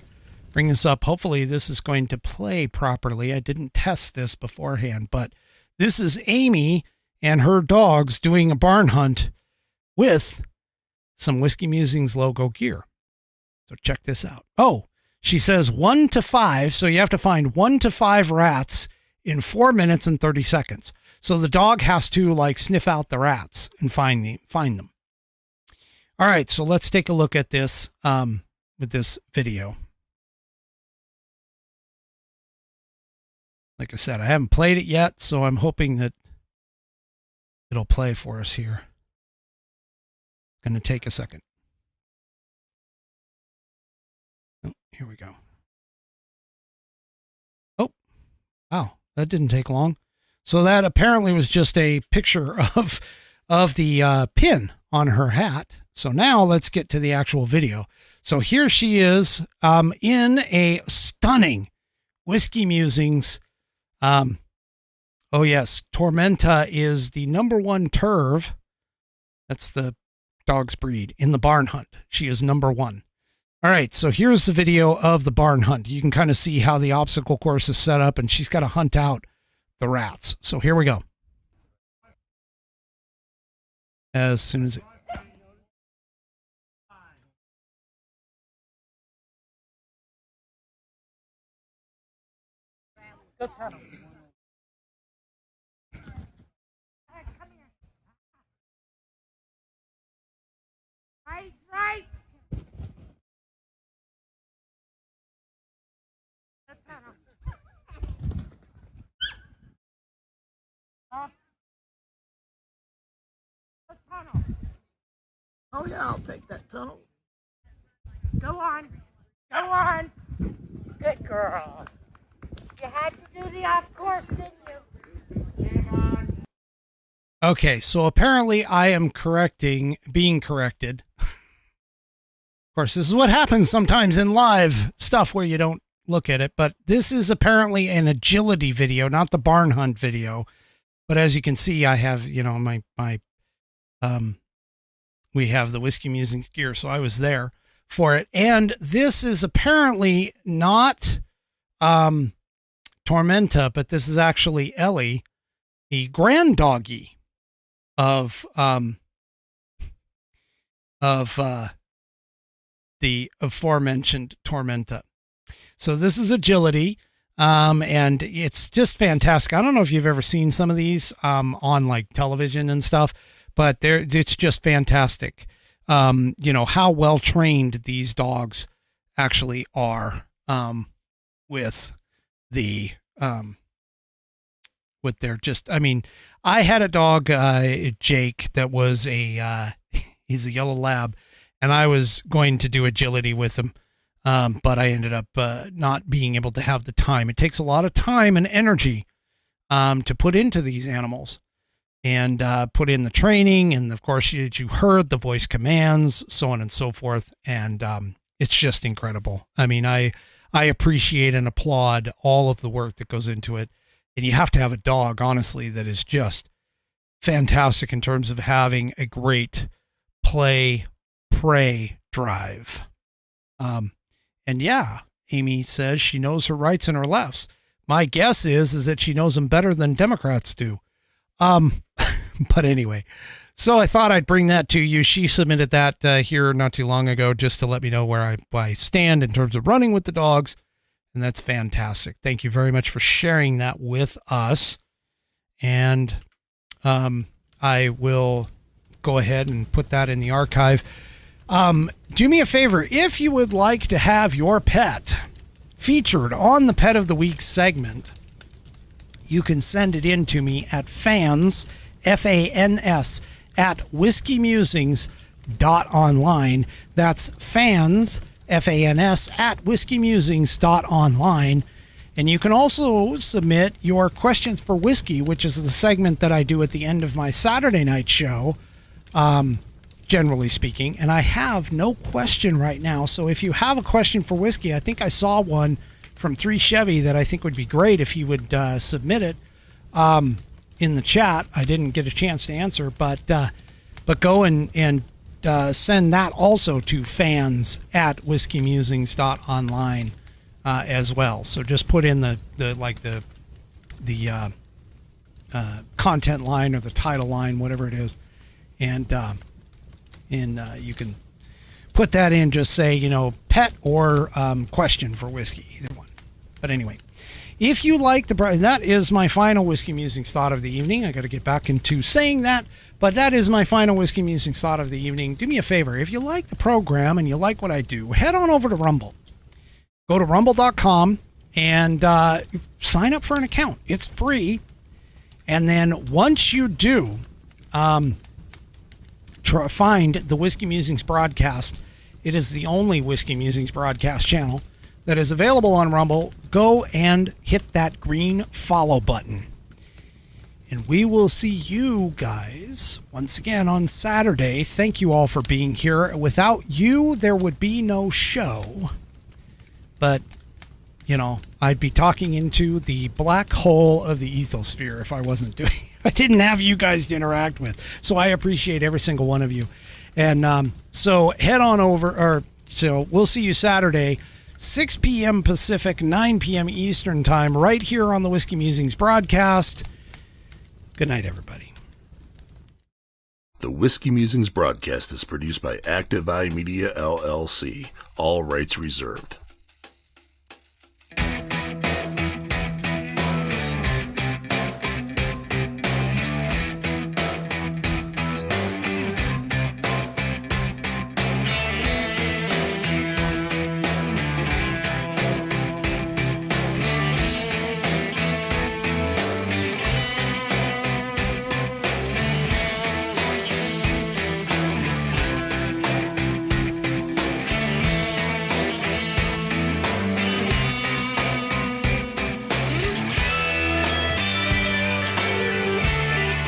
bring this up. Hopefully this is going to play properly. I didn't test this beforehand, but this is Amy and her dogs doing a barn hunt with some Whiskey Musings logo gear. So check this out. Oh, she says 1 to 5. So you have to find 1 to 5 rats in 4 minutes and 30 seconds. So the dog has to sniff out the rats and find them. All right. So let's take a look at this with this video. Like I said, I haven't played it yet, so I'm hoping that it'll play for us here. Going to take a second. Oh, here we go. Oh, wow. That didn't take long. So that apparently was just a picture of the pin on her hat. So now let's get to the actual video. So here she is in a stunning Whiskey Musings. Oh yes, Tormenta is the #1 turf. That's the dogs breed in the barn hunt. She is number 1. All right, so here's the video of the barn hunt. You can kind of see how the obstacle course is set up, and she's got to hunt out the rats. So here we go. As soon as it... Go tunnel. Right. The tunnel. Up. The tunnel. Oh yeah, I'll take that tunnel. Go on. Good girl. You had to do the off course, didn't you? Okay, so apparently I am being corrected. Of course, this is what happens sometimes in live stuff where you don't look at it, but this is apparently an agility video, not the barn hunt video. But as you can see, I have, we have the Whiskey Musings gear, so I was there for it. And this is apparently not Tormenta, but this is actually Ellie, the grand doggy of the aforementioned Tormenta. So this is agility, and it's just fantastic. I don't know if you've ever seen some of these on like television and stuff, but it's just fantastic. How well trained these dogs actually are with the with their just. I mean, I had a dog, Jake, that was he's a yellow lab. And I was going to do agility with him, but I ended up not being able to have the time. It takes a lot of time and energy to put into these animals and put in the training. And, of course, you heard the voice commands, so on and so forth. And it's just incredible. I mean, I appreciate and applaud all of the work that goes into it. And you have to have a dog, honestly, that is just fantastic in terms of having a great prey drive. And yeah, Amy says she knows her rights and her lefts. My guess is that she knows them better than Democrats do. But anyway, so I thought I'd bring that to you. She submitted that here not too long ago just to let me know where I stand in terms of running with the dogs. And that's fantastic. Thank you very much for sharing that with us. And I will go ahead and put that in the archive. Do me a favor. If you would like to have your pet featured on the Pet of the Week segment, you can send it in to me at fans, F-A-N-S, at whiskeymusings.online. That's fans, F-A-N-S, at whiskeymusings.online. And you can also submit your questions for whiskey, which is the segment that I do at the end of my Saturday night show, generally speaking. And I have no question right now. So if you have a question for whiskey, I think I saw one from 3 Chevy that I think would be great if you would submit it in the chat. I didn't get a chance to answer, but go and send that also to fans at whiskeymusings.online as well. So just put in the content line or the title line, whatever it is, and you can put that in. Just say pet or question for whiskey, either one. But anyway, if you like that is my final Whiskey Musings thought of the evening. I got to get back into saying that, but that is my final Whiskey Musings thought of the evening. Do me a favor, if you like the program and you like what I do, head on over to Rumble. Go to rumble.com and sign up for an account. It's free. And then once you do, find the Whiskey Musings Broadcast. It is the only Whiskey Musings Broadcast channel that is available on Rumble. Go and hit that green follow button. And we will see you guys once again on Saturday. Thank you all for being here. Without you, there would be no show. But, I'd be talking into the black hole of the ethosphere if I wasn't doing I didn't have you guys to interact with. So I appreciate every single one of you. And so head on over, so we'll see you Saturday, 6 p.m. Pacific, 9 p.m. Eastern time, right here on the Whiskey Musings broadcast. Good night, everybody. The Whiskey Musings broadcast is produced by Active Eye Media, LLC. All rights reserved.